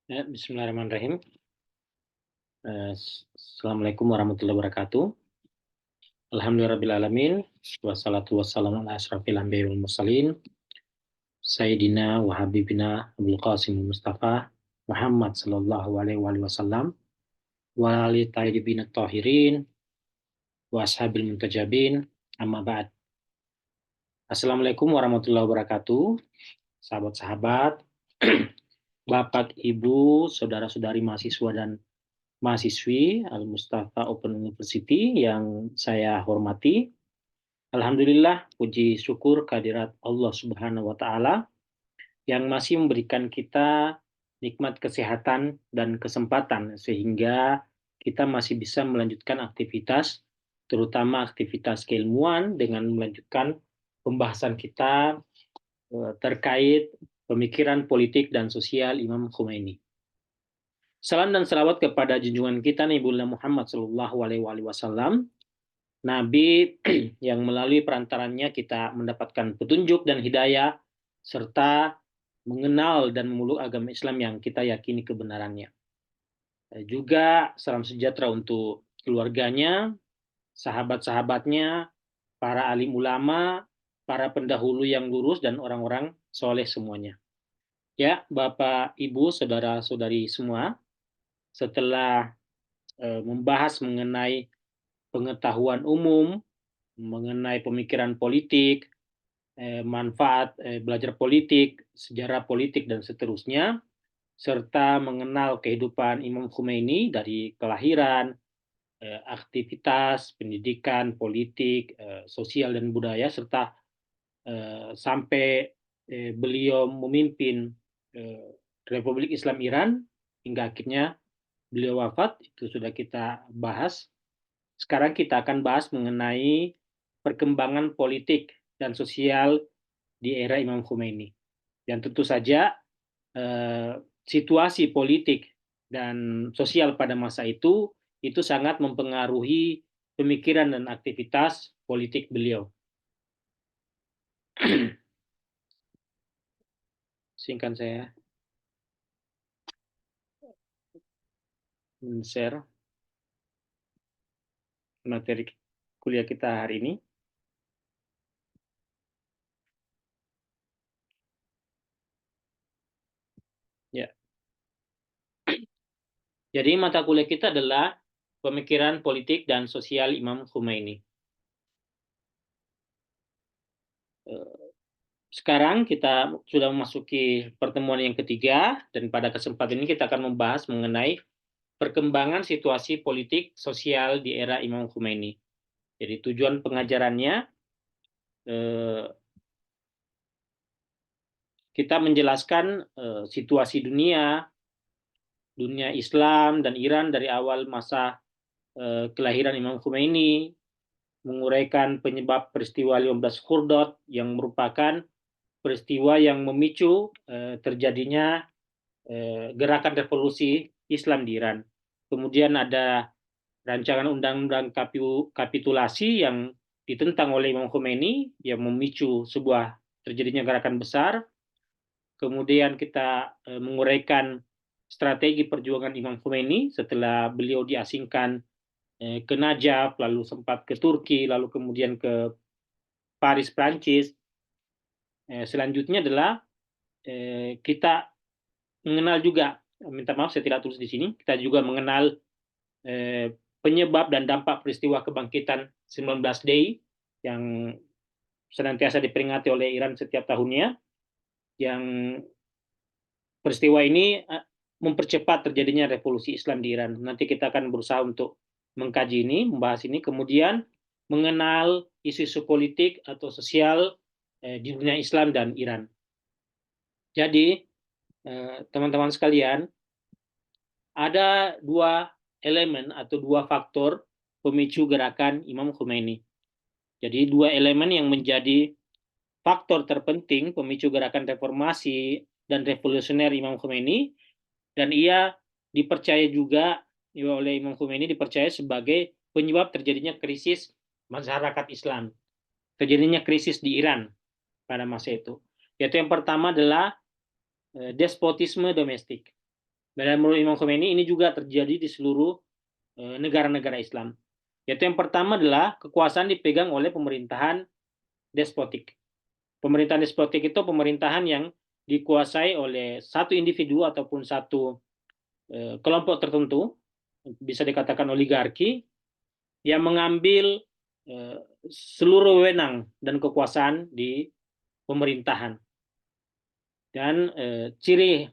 Ya, bismillahirrahmanirrahim. Assalamualaikum warahmatullahi wabarakatuh. Alhamdulillahirrahmanirrahim. Wassalatu wassalamu ala asrafil anbiya'i wal mursalin. Sayyidina wa habibina Abdul Qasim Mustafa Muhammad sallallahu alaihi wasallam. Wa ali tayyibin tahirin. Wa ashabil muntajabin. Amma ba'd. Assalamualaikum warahmatullahi wabarakatuh. Sahabat-sahabat, Bapak, Ibu, saudara-saudari mahasiswa dan mahasiswi Al-Mustafa Open University yang saya hormati. Alhamdulillah, puji syukur kehadirat Allah Subhanahu wa Ta'ala yang masih memberikan kita nikmat kesehatan dan kesempatan sehingga kita masih bisa melanjutkan aktivitas, terutama aktivitas keilmuan dengan melanjutkan pembahasan kita terkait pemikiran politik dan sosial Imam Khomeini. Salam dan salawat kepada junjungan kita Nabi Muhammad Shallallahu Alaihi Wasallam, Nabi yang melalui perantarannya kita mendapatkan petunjuk dan hidayah serta mengenal dan memeluk agama Islam yang kita yakini kebenarannya. Juga salam sejahtera untuk keluarganya, sahabat-sahabatnya, para alim ulama, para pendahulu yang lurus dan orang-orang soleh semuanya. Ya, Bapak, Ibu, saudara-saudari semua, setelah membahas mengenai pengetahuan umum, mengenai pemikiran politik, manfaat belajar politik, sejarah politik, dan seterusnya, serta mengenal kehidupan Imam Khomeini dari kelahiran, aktivitas, pendidikan, politik, sosial, dan budaya, serta sampai beliau memimpin Republik Islam Iran hingga akhirnya beliau wafat, itu sudah kita bahas. Sekarang kita akan bahas mengenai perkembangan politik dan sosial di era Imam Khomeini. Dan tentu saja situasi politik dan sosial pada masa itu sangat mempengaruhi pemikiran dan aktivitas politik beliau. Singkat saya share materi kuliah kita hari ini. Ya. Jadi mata kuliah kita adalah pemikiran politik dan sosial Imam Khomeini. Sekarang kita sudah memasuki pertemuan yang ketiga, dan pada kesempatan ini kita akan membahas mengenai perkembangan situasi politik sosial di era Imam Khomeini. Jadi tujuan pengajarannya kita menjelaskan situasi dunia Islam dan Iran dari awal masa kelahiran Imam Khomeini, menguraikan penyebab peristiwa 15 Khordad yang merupakan peristiwa yang memicu terjadinya gerakan revolusi Islam di Iran. Kemudian ada rancangan undang-undang kapitulasi yang ditentang oleh Imam Khomeini yang memicu sebuah terjadinya gerakan besar. Kemudian kita menguraikan strategi perjuangan Imam Khomeini setelah beliau diasingkan ke Najaf, lalu sempat ke Turki, lalu kemudian ke Paris, Prancis. Selanjutnya adalah kita mengenal juga, minta maaf saya tidak tulis di sini, kita juga mengenal penyebab dan dampak peristiwa kebangkitan 19 Day yang senantiasa diperingati oleh Iran setiap tahunnya, yang peristiwa ini mempercepat terjadinya revolusi Islam di Iran. Nanti kita akan berusaha untuk mengkaji ini, membahas ini, kemudian mengenal isu-isu politik atau sosial di dunia Islam dan Iran. Jadi, teman-teman sekalian, ada dua elemen atau dua faktor pemicu gerakan Imam Khomeini. Jadi dua elemen yang menjadi faktor terpenting pemicu gerakan reformasi dan revolusioner Imam Khomeini, dan ia dipercaya juga oleh Imam Khomeini dipercaya sebagai penyebab terjadinya krisis masyarakat Islam, terjadinya krisis di Iran pada masa itu. Yaitu yang pertama adalah despotisme domestik. Dan menurut Imam Khomeini ini juga terjadi di seluruh negara-negara Islam. Yaitu yang pertama adalah kekuasaan dipegang oleh pemerintahan despotik. Pemerintahan despotik itu pemerintahan yang dikuasai oleh satu individu ataupun satu kelompok tertentu, bisa dikatakan oligarki, yang mengambil seluruh wewenang dan kekuasaan di pemerintahan. Dan ciri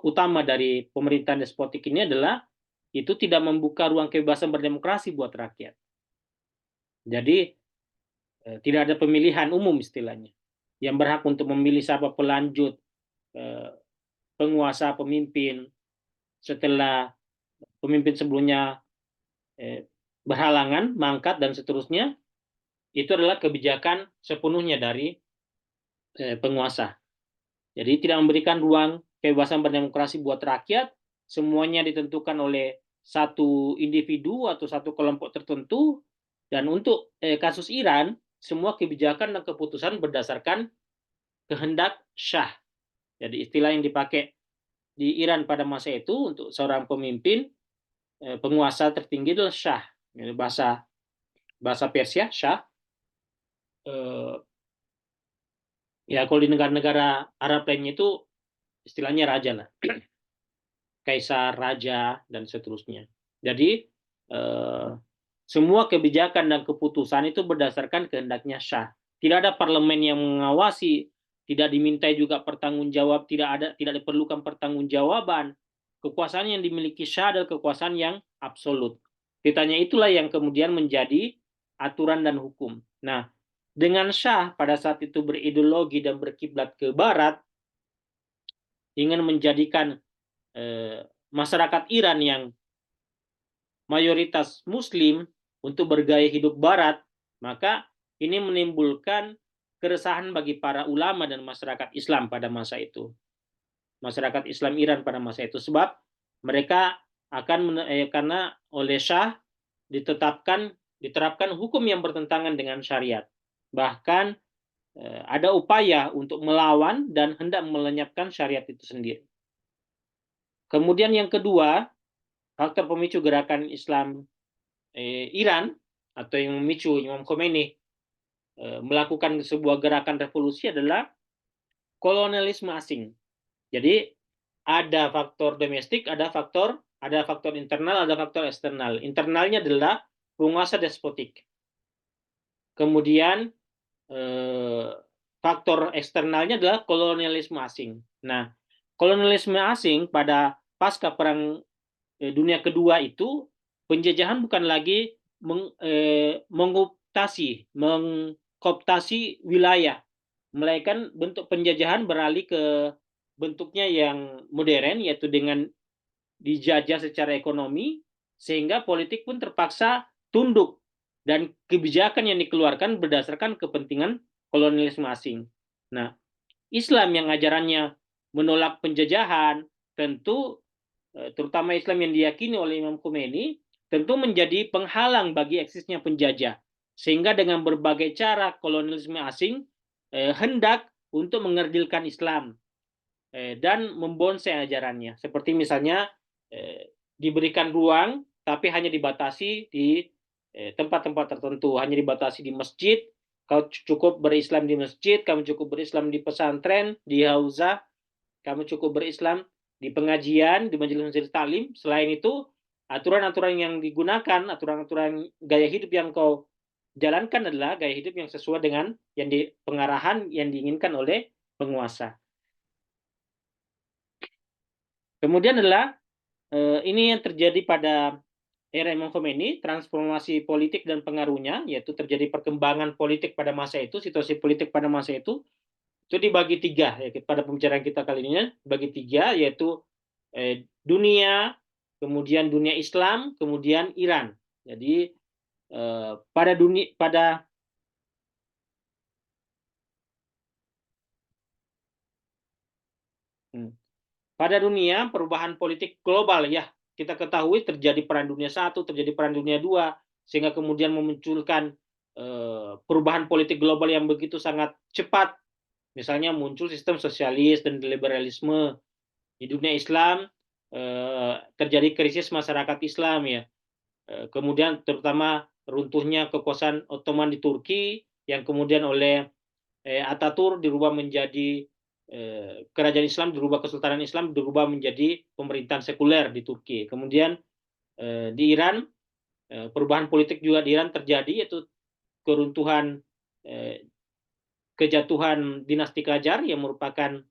utama dari pemerintahan despotik ini adalah itu tidak membuka ruang kebebasan berdemokrasi buat rakyat. Jadi tidak ada pemilihan umum istilahnya. Yang berhak untuk memilih siapa pelanjut penguasa pemimpin setelah pemimpin sebelumnya berhalangan, mangkat, dan seterusnya, itu adalah kebijakan sepenuhnya dari penguasa. Jadi tidak memberikan ruang kebebasan berdemokrasi buat rakyat, semuanya ditentukan oleh satu individu atau satu kelompok tertentu, dan untuk kasus Iran, semua kebijakan dan keputusan berdasarkan kehendak Syah. Jadi istilah yang dipakai di Iran pada masa itu untuk seorang pemimpin, penguasa tertinggi adalah Syah. Bahasa Persia, Syah. Ya kalau di negara-negara Arab lainnya itu istilahnya raja lah. Kaisar, raja, dan seterusnya. Jadi semua kebijakan dan keputusan itu berdasarkan kehendaknya Syah. Tidak ada parlemen yang mengawasi, tidak dimintai juga pertanggungjawab, tidak diperlukan pertanggungjawaban. Kekuasaan yang dimiliki Syah adalah kekuasaan yang absolut. Ditanya itulah yang kemudian menjadi aturan dan hukum. Nah, dengan Syah pada saat itu berideologi dan berkiblat ke barat, ingin menjadikan masyarakat Iran yang mayoritas Muslim untuk bergaya hidup barat, maka ini menimbulkan keresahan bagi para ulama dan masyarakat Islam pada masa itu. Masyarakat Islam Iran pada masa itu. Sebab mereka akan karena oleh Syah diterapkan hukum yang bertentangan dengan syariat. Bahkan ada upaya untuk melawan dan hendak melenyapkan syariat itu sendiri. Kemudian yang kedua, faktor pemicu gerakan Islam Iran atau yang memicu Imam Khomeini melakukan sebuah gerakan revolusi adalah kolonialisme asing. Jadi ada faktor domestik, ada faktor internal, ada faktor eksternal. Internalnya adalah penguasa despotik. Kemudian faktor eksternalnya adalah kolonialisme asing. Nah, kolonialisme asing pada pasca perang dunia kedua itu penjajahan bukan lagi mengkooptasi wilayah, melainkan bentuk penjajahan beralih ke bentuknya yang modern, yaitu dengan dijajah secara ekonomi, sehingga politik pun terpaksa tunduk dan kebijakan yang dikeluarkan berdasarkan kepentingan kolonialisme asing. Nah, Islam yang ajarannya menolak penjajahan tentu terutama Islam yang diyakini oleh Imam Khomeini, tentu menjadi penghalang bagi eksisnya penjajah. Sehingga dengan berbagai cara kolonialisme asing hendak untuk mengerdilkan Islam dan membonsai ajarannya. Seperti misalnya diberikan ruang, tapi hanya dibatasi di tempat-tempat tertentu. Hanya dibatasi di masjid, kau cukup berislam di masjid, kamu cukup berislam di pesantren, di hauzah, kamu cukup berislam di pengajian, di majelis-majelis taklim. Selain itu, aturan-aturan yang digunakan, aturan-aturan gaya hidup yang kau jalankan adalah gaya hidup yang sesuai dengan yang pengarahan yang diinginkan oleh penguasa. Kemudian adalah ini yang terjadi pada era Imam Khomeini, transformasi politik dan pengaruhnya, yaitu terjadi perkembangan politik pada masa itu, situasi politik pada masa itu dibagi tiga. Ya, pada pembicaraan kita kali ini bagi tiga, yaitu dunia, kemudian dunia Islam, kemudian Iran. Jadi pada dunia perubahan politik global, ya kita ketahui terjadi perang dunia satu, terjadi perang dunia dua, sehingga kemudian memunculkan perubahan politik global yang begitu sangat cepat. Misalnya muncul sistem sosialis dan liberalisme. Di dunia Islam terjadi krisis masyarakat Islam ya. Kemudian terutama runtuhnya kekuasaan Ottoman di Turki yang kemudian oleh Ataturk dirubah menjadi kerajaan Islam, dirubah kesultanan Islam, dirubah menjadi pemerintahan sekuler di Turki. Kemudian di Iran perubahan politik juga di Iran terjadi, yaitu keruntuhan kejatuhan dinasti Qajar yang merupakan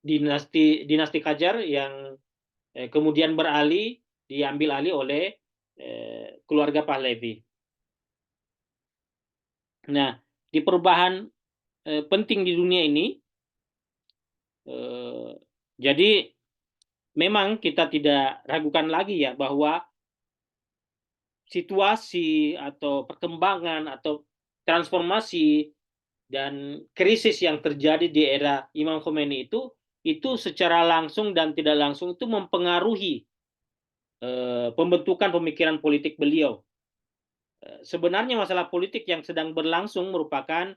dinasti Qajar yang kemudian diambil alih oleh keluarga Pahlavi. Nah, di perubahan penting di dunia ini, jadi memang kita tidak ragukan lagi ya bahwa situasi atau perkembangan atau transformasi dan krisis yang terjadi di era Imam Khomeini itu secara langsung dan tidak langsung itu mempengaruhi pembentukan pemikiran politik beliau. Sebenarnya masalah politik yang sedang berlangsung merupakan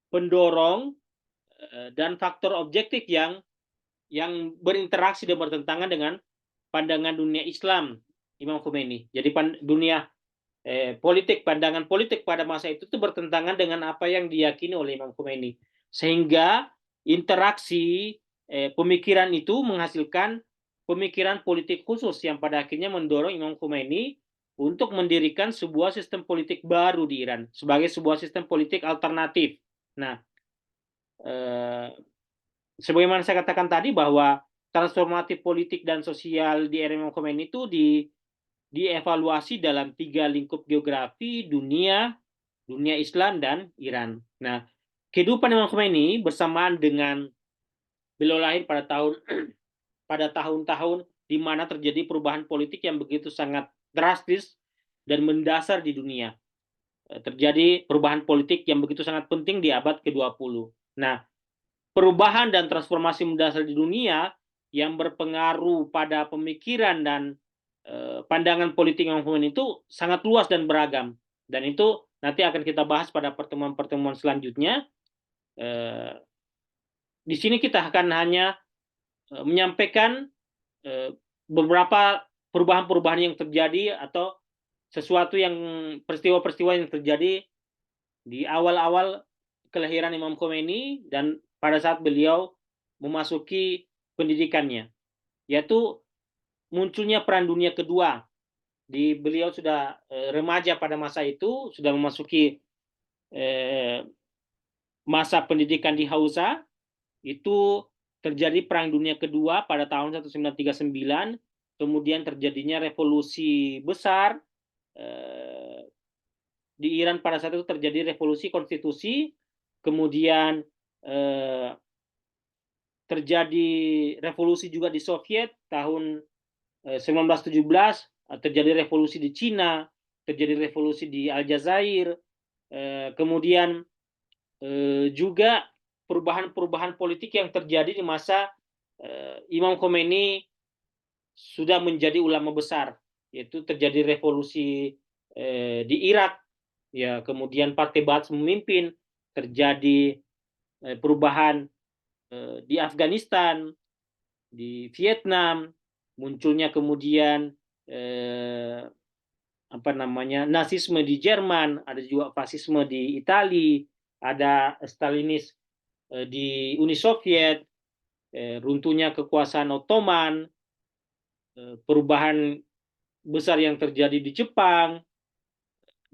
pendorong dan faktor objektif yang berinteraksi dan bertentangan dengan pandangan dunia Islam Imam Khomeini. Jadi dunia pandangan politik pada masa itu bertentangan dengan apa yang diyakini oleh Imam Khomeini. Sehingga interaksi pemikiran itu menghasilkan pemikiran politik khusus yang pada akhirnya mendorong Imam Khomeini untuk mendirikan sebuah sistem politik baru di Iran sebagai sebuah sistem politik alternatif. Nah, sebagaimana saya katakan tadi bahwa transformatif politik dan sosial di era Imam Khomeini itu dievaluasi dalam 3 lingkup geografi, dunia Islam dan Iran. Nah, kehidupan Imam Khomeini bersamaan dengan beliau lahir pada tahun-tahun di mana terjadi perubahan politik yang begitu sangat drastis dan mendasar di dunia. Terjadi perubahan politik yang begitu sangat penting di abad ke-20. Nah, perubahan dan transformasi mendasar di dunia yang berpengaruh pada pemikiran dan pandangan politik Imam Khomeini itu sangat luas dan beragam. Dan itu nanti akan kita bahas pada pertemuan-pertemuan selanjutnya. Di sini kita akan hanya menyampaikan beberapa perubahan-perubahan yang terjadi atau sesuatu yang peristiwa-peristiwa yang terjadi di awal-awal kelahiran Imam Khomeini dan pada saat beliau memasuki pendidikannya, yaitu munculnya Perang Dunia Kedua. Beliau sudah remaja pada masa itu, sudah memasuki masa pendidikan di Hausa. Itu terjadi Perang Dunia Kedua pada tahun 1939, kemudian terjadinya revolusi besar di Iran. Pada saat itu terjadi revolusi konstitusi, kemudian terjadi revolusi juga di Soviet tahun 1917, terjadi revolusi di Cina, terjadi revolusi di Aljazair, kemudian juga perubahan-perubahan politik yang terjadi di masa Imam Khomeini sudah menjadi ulama besar, yaitu terjadi revolusi di Irak, ya, kemudian Partai Baath memimpin, terjadi perubahan di Afghanistan, di Vietnam, munculnya kemudian Nazisme di Jerman, ada juga fasisme di Italia, ada Stalinis di Uni Soviet, runtuhnya kekuasaan Ottoman, perubahan besar yang terjadi di Jepang,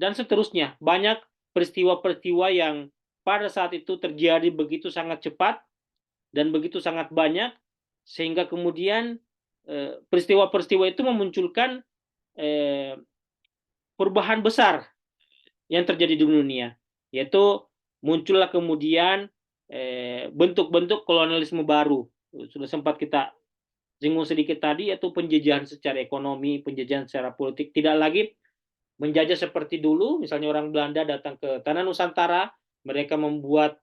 dan seterusnya. Banyak peristiwa-peristiwa yang pada saat itu terjadi begitu sangat cepat dan begitu sangat banyak, sehingga kemudian peristiwa-peristiwa itu memunculkan perubahan besar yang terjadi di dunia, yaitu muncullah kemudian bentuk-bentuk kolonialisme baru. Sudah sempat kita singgung sedikit tadi, yaitu penjajahan secara ekonomi, penjajahan secara politik. Tidak lagi menjajah seperti dulu, misalnya orang Belanda datang ke tanah Nusantara, mereka membuat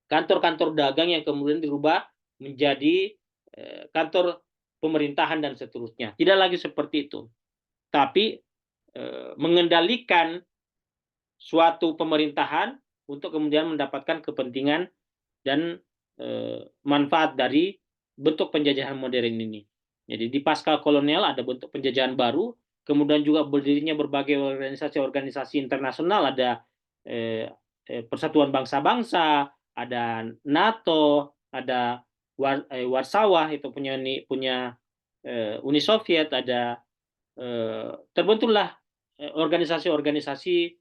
kantor-kantor dagang yang kemudian dirubah menjadi kantor pemerintahan dan seterusnya. Tidak lagi seperti itu. Tapi mengendalikan suatu pemerintahan untuk kemudian mendapatkan kepentingan dan manfaat dari bentuk penjajahan modern ini. Jadi di pasca kolonial ada bentuk penjajahan baru, kemudian juga berdirinya berbagai organisasi-organisasi internasional, ada Persatuan Bangsa-Bangsa, ada NATO, ada Warsawa itu punya Uni Soviet, ada terbentuklah organisasi-organisasi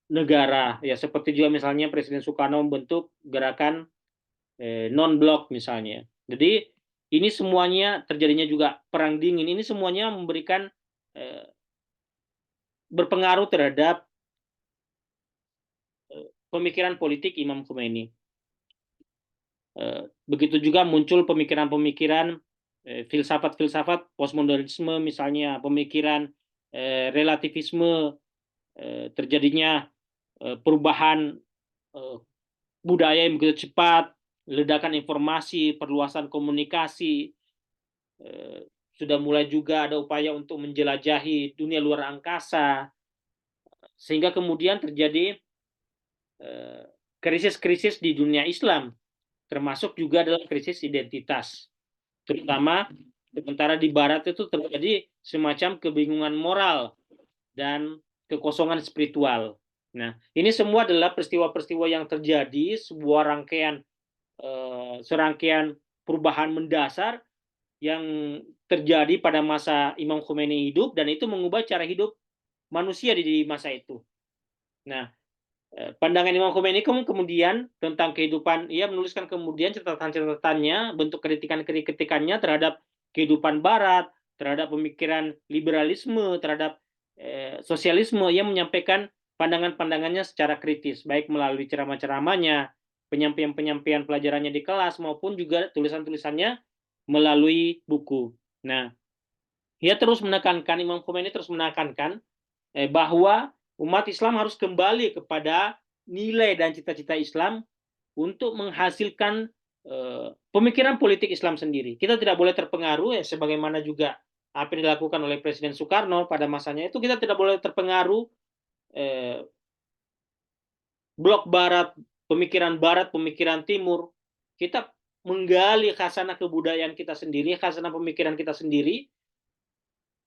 negara ya, seperti juga misalnya Presiden Soekarno membentuk gerakan non-blok misalnya. Jadi ini semuanya terjadinya juga perang dingin, ini semuanya memberikan berpengaruh terhadap pemikiran politik Imam Khomeini. Begitu juga muncul pemikiran-pemikiran filsafat-filsafat postmodernisme, misalnya pemikiran relativisme, terjadinya perubahan budaya yang begitu cepat, ledakan informasi, perluasan komunikasi, sudah mulai juga ada upaya untuk menjelajahi dunia luar angkasa, sehingga kemudian terjadi krisis-krisis di dunia Islam, termasuk juga dalam krisis identitas. Terutama sementara di Barat itu terjadi semacam kebingungan moral dan kekosongan spiritual. Nah, ini semua adalah peristiwa-peristiwa yang terjadi, sebuah serangkaian perubahan mendasar yang terjadi pada masa Imam Khomeini hidup, dan itu mengubah cara hidup manusia di masa itu. Nah, pandangan Imam Khomeini kemudian tentang kehidupan, ia menuliskan kemudian catatan-catatannya, bentuk kritikan-kritikannya terhadap kehidupan Barat, terhadap pemikiran liberalisme, terhadap sosialisme. Ia menyampaikan pandangan-pandangannya secara kritis, baik melalui ceramah-ceramahnya, penyampaian-penyampaian pelajarannya di kelas, maupun juga tulisan-tulisannya melalui buku. Nah, Imam Khomeini terus menekankan bahwa umat Islam harus kembali kepada nilai dan cita-cita Islam untuk menghasilkan pemikiran politik Islam sendiri. Kita tidak boleh terpengaruh, sebagaimana juga apa yang dilakukan oleh Presiden Soekarno pada masanya itu, kita tidak boleh terpengaruh blok Barat, pemikiran Timur. Kita menggali khasanah kebudayaan kita sendiri, khasanah pemikiran kita sendiri,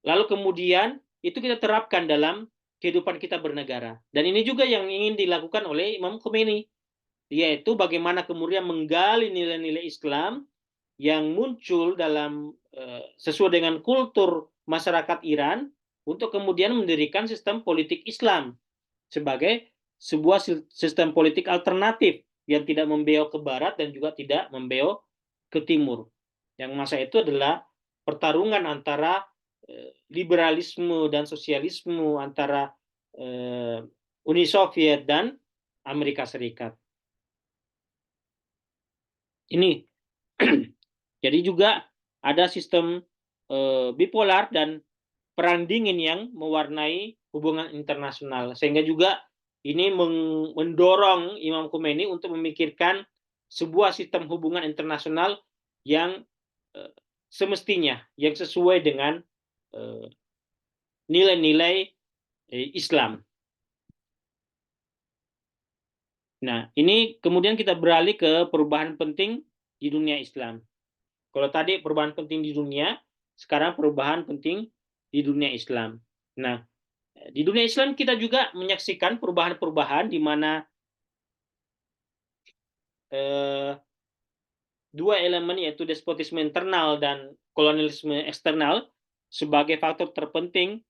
lalu kemudian itu kita terapkan dalam kehidupan kita bernegara. Dan ini juga yang ingin dilakukan oleh Imam Khomeini, yaitu bagaimana kemudian menggali nilai-nilai Islam yang muncul dalam sesuai dengan kultur masyarakat Iran, untuk kemudian mendirikan sistem politik Islam sebagai sebuah sistem politik alternatif yang tidak membelok ke barat dan juga tidak membelok ke timur. Yang masa itu adalah pertarungan antara liberalisme dan sosialisme, antara Uni Soviet dan Amerika Serikat. Ini jadi juga ada sistem bipolar dan perang dingin yang mewarnai hubungan internasional, sehingga juga ini mendorong Imam Khomeini untuk memikirkan sebuah sistem hubungan internasional yang semestinya, yang sesuai dengan nilai-nilai Islam. Nah, ini kemudian kita beralih ke perubahan penting di dunia Islam. Kalau tadi perubahan penting di dunia, sekarang perubahan penting di dunia Islam. Nah, di dunia Islam kita juga menyaksikan perubahan-perubahan di mana dua elemen, yaitu despotisme internal dan kolonialisme eksternal, sebagai faktor terpenting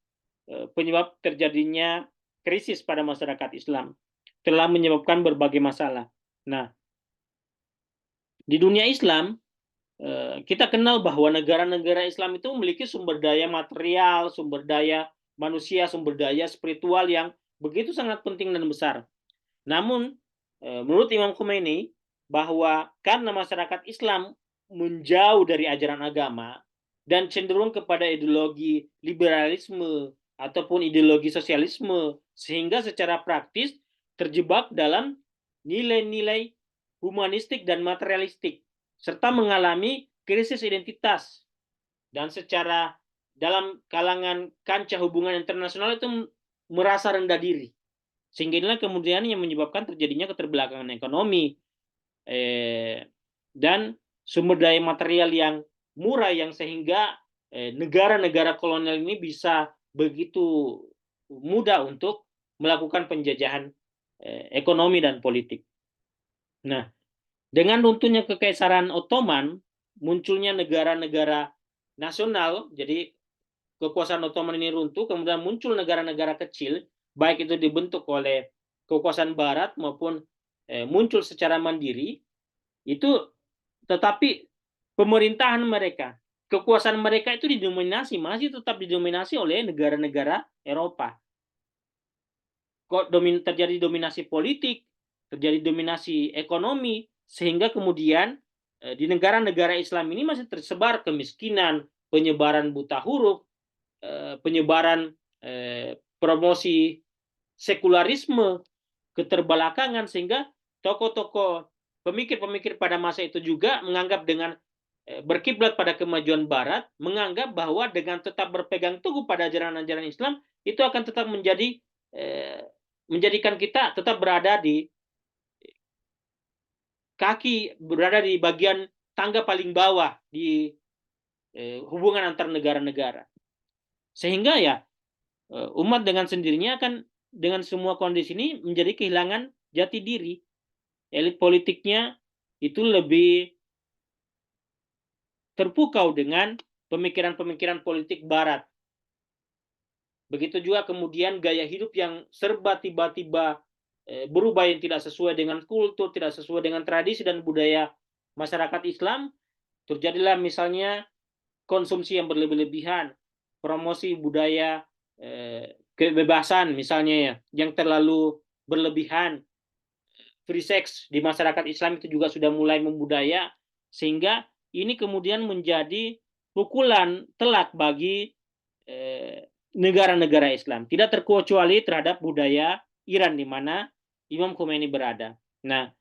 penyebab terjadinya krisis pada masyarakat Islam, telah menyebabkan berbagai masalah. Nah, di dunia Islam kita kenal bahwa negara-negara Islam itu memiliki sumber daya material, sumber daya manusia, sumber daya spiritual yang begitu sangat penting dan besar. Namun, menurut Imam Khomeini, bahwa karena masyarakat Islam menjauh dari ajaran agama dan cenderung kepada ideologi liberalisme ataupun ideologi sosialisme, sehingga secara praktis terjebak dalam nilai-nilai humanistik dan materialistik, serta mengalami krisis identitas. Dan secara dalam kalangan kancah hubungan internasional itu merasa rendah diri. Sehingga inilah kemudian yang menyebabkan terjadinya keterbelakangan ekonomi, dan sumber daya material yang murah, yang sehingga negara-negara kolonial ini bisa begitu mudah untuk melakukan penjajahan ekonomi dan politik. Nah, dengan runtuhnya Kekaisaran Ottoman, munculnya negara-negara nasional, jadi kekuasaan Ottoman ini runtuh, kemudian muncul negara-negara kecil, baik itu dibentuk oleh kekuasaan Barat maupun muncul secara mandiri, itu tetapi pemerintahan mereka, kekuasaan mereka itu masih tetap didominasi oleh negara-negara Eropa. Kok terjadi dominasi politik, terjadi dominasi ekonomi, sehingga kemudian di negara-negara Islam ini masih tersebar kemiskinan, penyebaran buta huruf, penyebaran promosi sekularisme, keterbelakangan, sehingga tokoh-tokoh pemikir-pemikir pada masa itu juga menganggap dengan berkiblat pada kemajuan Barat, menganggap bahwa dengan tetap berpegang teguh pada ajaran-ajaran Islam, itu akan tetap menjadikan kita tetap berada di berada di bagian tangga paling bawah di hubungan antar negara-negara. Sehingga ya umat dengan sendirinya akan dengan semua kondisi ini menjadi kehilangan jati diri. Elit politiknya itu lebih terpukau dengan pemikiran-pemikiran politik Barat. Begitu juga kemudian gaya hidup yang serba tiba-tiba berubah, yang tidak sesuai dengan kultur, tidak sesuai dengan tradisi dan budaya masyarakat Islam. Terjadilah misalnya konsumsi yang berlebih-lebihan, promosi budaya kebebasan misalnya ya, yang terlalu berlebihan. Free sex di masyarakat Islam itu juga sudah mulai membudaya, sehingga ini kemudian menjadi pukulan telak bagi negara-negara Islam, tidak terkecuali terhadap budaya Iran di mana Imam Khomeini berada. Nah,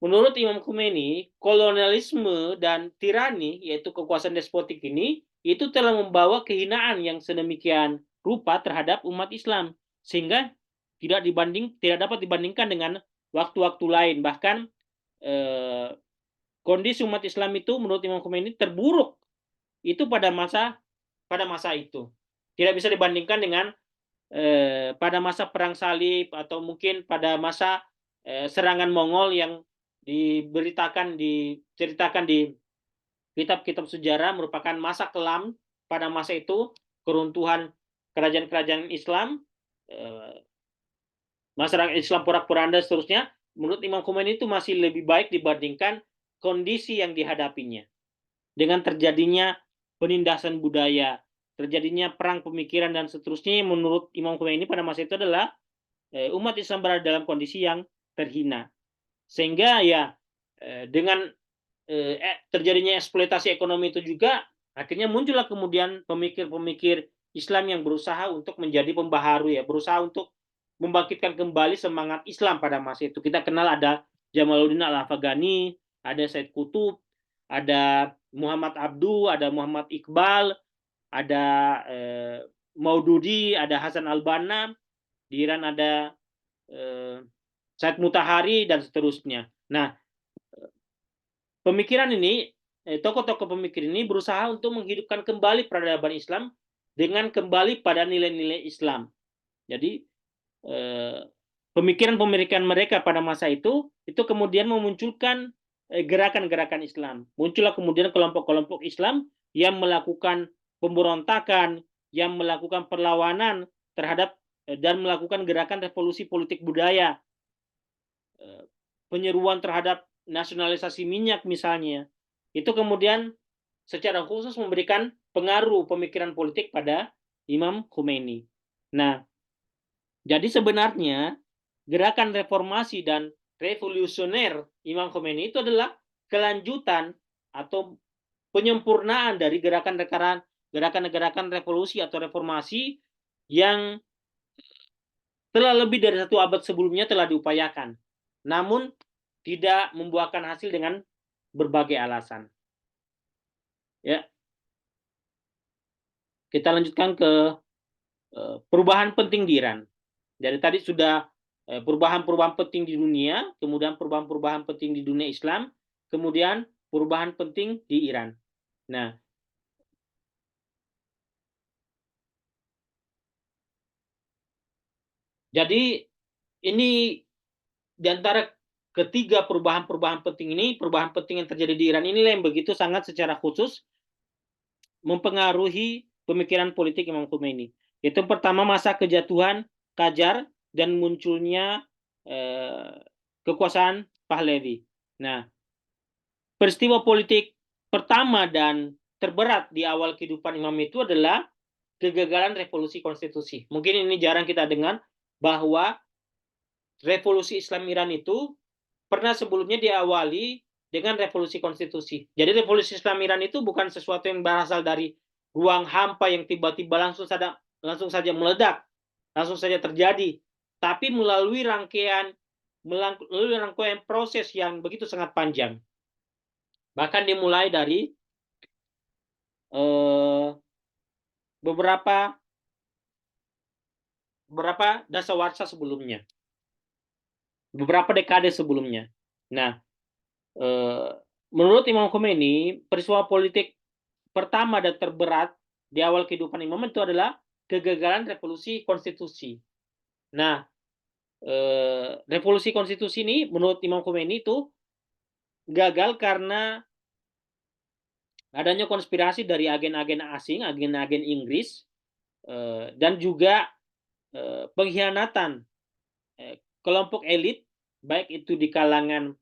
menurut Imam Khomeini, kolonialisme dan tirani, yaitu kekuasaan despotik ini, itu telah membawa kehinaan yang sedemikian rupa terhadap umat Islam, sehingga tidak dapat dibandingkan dengan waktu-waktu lain. Bahkan kondisi umat Islam itu menurut Imam Khomeini terburuk itu pada masa itu. Tidak bisa dibandingkan dengan pada masa perang salib atau mungkin pada masa serangan Mongol yang diceritakan di kitab-kitab sejarah merupakan masa kelam pada masa itu, keruntuhan kerajaan-kerajaan Islam, masyarakat Islam porak-poranda seterusnya. Menurut Imam Khomeini itu masih lebih baik dibandingkan kondisi yang dihadapinya. Dengan terjadinya penindasan budaya, terjadinya perang pemikiran dan seterusnya, menurut Imam Khomeini pada masa itu adalah umat Islam berada dalam kondisi yang terhina. Sehingga ya dengan terjadinya eksploitasi ekonomi itu juga akhirnya muncullah kemudian pemikir-pemikir Islam yang berusaha untuk menjadi pembaharu, ya, berusaha untuk membangkitkan kembali semangat Islam pada masa itu. Kita kenal ada Jamaluddin Al-Afghani, ada Said Qutb, ada Muhammad Abduh, ada Muhammad Iqbal, ada Maududi, ada Hasan al-Banna, di Iran ada Said Mutahari dan seterusnya. Nah, pemikiran ini, tokoh-tokoh pemikir ini berusaha untuk menghidupkan kembali peradaban Islam dengan kembali pada nilai-nilai Islam. Jadi pemikiran-pemikiran mereka pada masa itu kemudian memunculkan gerakan-gerakan Islam. Muncullah kemudian kelompok-kelompok Islam yang melakukan pemberontakan, yang melakukan perlawanan terhadap dan melakukan gerakan revolusi politik budaya, penyeruan terhadap nasionalisasi minyak misalnya. Itu kemudian secara khusus memberikan pengaruh pemikiran politik pada Imam Khomeini. Nah, jadi sebenarnya gerakan reformasi dan revolusioner Imam Khomeini itu adalah kelanjutan atau penyempurnaan dari gerakan-gerakan revolusi atau reformasi yang telah lebih dari 1 abad sebelumnya telah diupayakan, namun tidak membuahkan hasil dengan berbagai alasan. Ya, kita lanjutkan ke perubahan penting di Iran. Jadi tadi sudah perubahan-perubahan penting di dunia, kemudian perubahan-perubahan penting di dunia Islam, kemudian perubahan penting di Iran. Nah, jadi ini di antara ketiga perubahan-perubahan penting ini, perubahan penting yang terjadi di Iran inilah yang begitu sangat secara khusus mempengaruhi pemikiran politik Imam Khomeini. Itu pertama masa kejatuhan Qajar dan munculnya kekuasaan Pahlavi. Nah, peristiwa politik pertama dan terberat di awal kehidupan Imam itu adalah kegagalan revolusi konstitusi. Mungkin ini jarang kita dengar bahwa revolusi Islam Iran itu pernah sebelumnya diawali dengan revolusi konstitusi. Jadi revolusi Islam Iran itu bukan sesuatu yang berasal dari ruang hampa yang tiba-tiba langsung saja meledak, langsung saja terjadi, tapi melalui rangkaian proses yang begitu sangat panjang. Bahkan dimulai dari beberapa dasawarsa sebelumnya, beberapa dekade sebelumnya. Nah, menurut Imam Khomeini, peristiwa politik pertama dan terberat di awal kehidupan Imam itu adalah kegagalan revolusi konstitusi. Nah, revolusi konstitusi ini menurut Imam Khomeini itu gagal karena adanya konspirasi dari agen-agen asing, agen-agen Inggris, dan juga pengkhianatan kelompok elit, baik itu di kalangan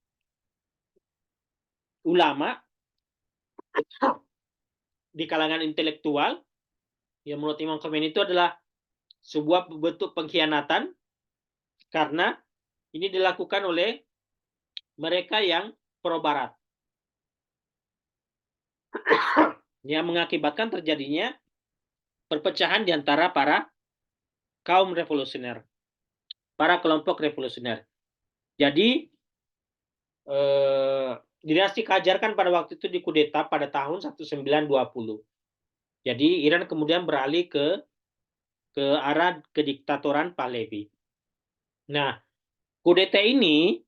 ulama, di kalangan intelektual, yang menurut Imam Khomeini itu adalah sebuah bentuk pengkhianatan karena ini dilakukan oleh mereka yang pro Barat, yang mengakibatkan terjadinya perpecahan di antara para kaum revolusioner, para kelompok revolusioner. Jadi dinasti Qajar kan pada waktu itu dikudeta pada tahun 1920. Jadi Iran kemudian beralih ke arah kediktatoran Pahlavi. Nah, kudeta ini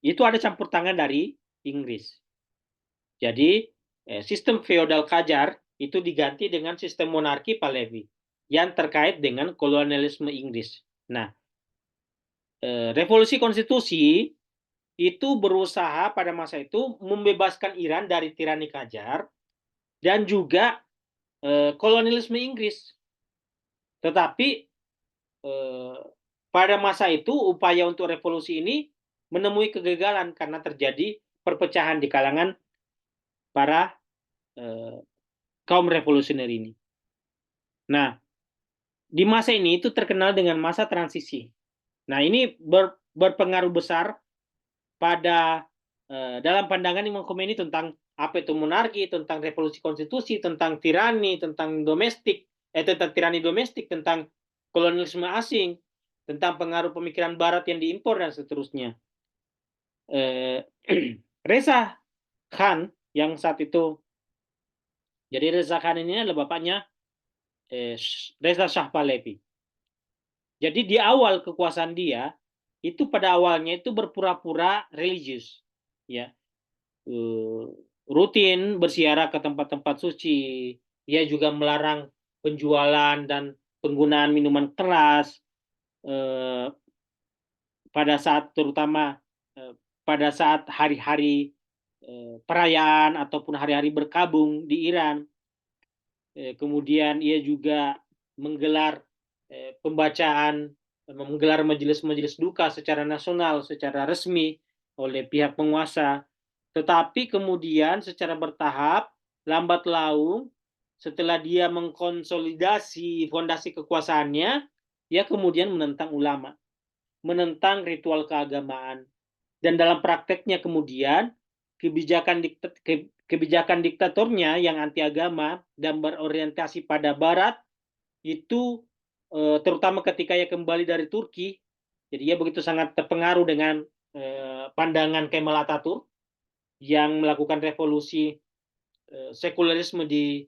itu ada campur tangan dari Inggris. Jadi sistem feodal Qajar itu diganti dengan sistem monarki Pahlavi yang terkait dengan kolonialisme Inggris. Nah, revolusi konstitusi itu berusaha pada masa itu membebaskan Iran dari tirani Qajar dan juga kolonialisme Inggris. Tetapi pada masa itu upaya untuk revolusi ini menemui kegagalan karena terjadi perpecahan di kalangan para kaum revolusioner ini. Nah, di masa ini itu terkenal dengan masa transisi. Nah, ini berpengaruh besar pada dalam pandangan Imam Khomeini tentang apa itu monarki, tentang revolusi konstitusi, tentang tirani, tentang tirani domestik, tentang kolonialisme asing, tentang pengaruh pemikiran Barat yang diimpor dan seterusnya. Reza Khan yang saat itu, jadi Reza Khan ini adalah bapaknya Reza Shah Pahlavi. Jadi di awal kekuasaan dia itu pada awalnya itu berpura-pura religius, ya, rutin berziarah ke tempat-tempat suci. Ia juga melarang penjualan dan penggunaan minuman keras pada saat terutama pada saat hari-hari perayaan ataupun hari-hari berkabung di Iran. Kemudian ia juga menggelar menggelar majelis-majelis duka secara nasional, secara resmi oleh pihak penguasa. Tetapi kemudian secara bertahap, lambat laun, setelah dia mengkonsolidasi fondasi kekuasaannya, ia kemudian menentang ulama, menentang ritual keagamaan. Dan dalam prakteknya kemudian, kebijakan diktatornya yang anti agama dan berorientasi pada Barat itu terutama ketika ia kembali dari Turki, jadi ia begitu sangat terpengaruh dengan pandangan Kemal Atatürk yang melakukan revolusi sekularisme di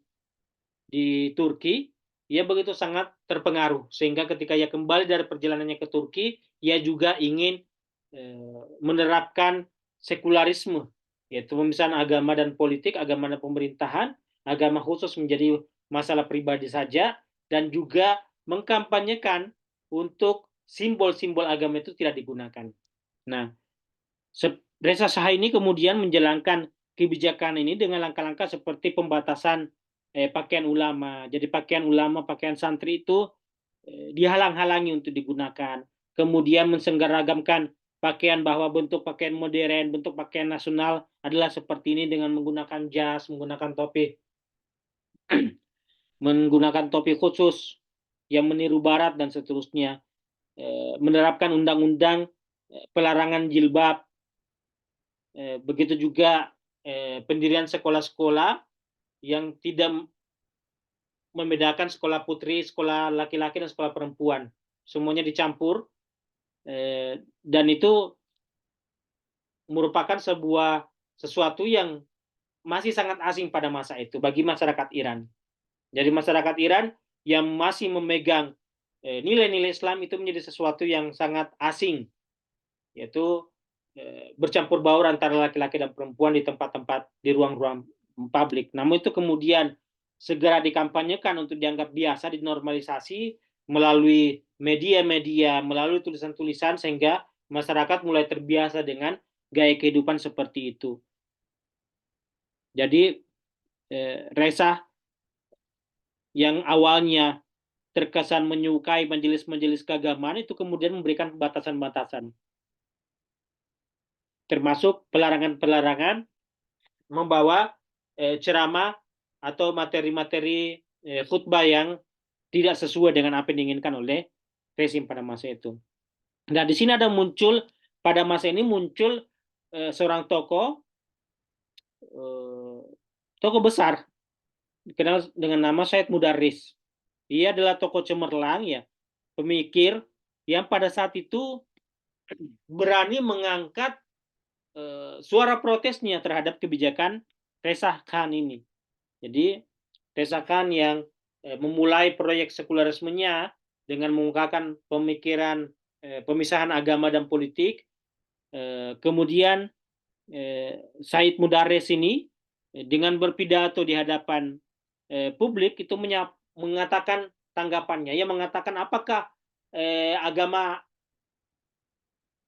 Turki. ia begitu sangat terpengaruh sehingga ketika ia kembali dari perjalanannya ke Turki, ia juga ingin menerapkan sekularisme, yaitu pemisahan agama dan politik, agama dan pemerintahan, agama khusus menjadi masalah pribadi saja, dan juga mengkampanyekan untuk simbol-simbol agama itu tidak digunakan. Nah, Reza Shah ini kemudian menjalankan kebijakan ini dengan langkah-langkah seperti pembatasan pakaian ulama. Jadi pakaian ulama, pakaian santri itu dihalang-halangi untuk digunakan. Kemudian mensenggaragamkan pakaian bahwa bentuk pakaian modern, bentuk pakaian nasional adalah seperti ini dengan menggunakan jas, menggunakan topi, menggunakan topi khusus yang meniru Barat dan seterusnya. Menerapkan undang-undang pelarangan jilbab. Begitu juga pendirian sekolah-sekolah yang tidak membedakan sekolah putri, sekolah laki-laki, dan sekolah perempuan. Semuanya dicampur, dan itu merupakan sesuatu yang masih sangat asing pada masa itu bagi masyarakat Iran. Jadi masyarakat Iran yang masih memegang nilai-nilai Islam itu menjadi sesuatu yang sangat asing, yaitu bercampur baur antara laki-laki dan perempuan di tempat-tempat, di ruang-ruang publik. Namun itu kemudian segera dikampanyekan untuk dianggap biasa, dinormalisasi melalui media-media, melalui tulisan-tulisan, sehingga masyarakat mulai terbiasa dengan gaya kehidupan seperti itu. Jadi Reza yang awalnya terkesan menyukai majelis-majelis keagamaan itu kemudian memberikan batasan-batasan, termasuk pelarangan-pelarangan membawa ceramah atau materi-materi khutbah yang tidak sesuai dengan apa yang diinginkan oleh rezim pada masa itu. Nah, di sini pada masa ini muncul seorang tokoh besar dikenal dengan nama Said Mudarris. Ia adalah tokoh cemerlang, ya, pemikir yang pada saat itu berani mengangkat suara protesnya terhadap kebijakan Reza Khan ini. Jadi Reza Khan yang memulai proyek sekularismenya dengan mengungkapkan pemikiran pemisahan agama dan politik. Kemudian Said Mudarris ini dengan berpidato di hadapan publik itu mengatakan tanggapannya. Ia mengatakan apakah agama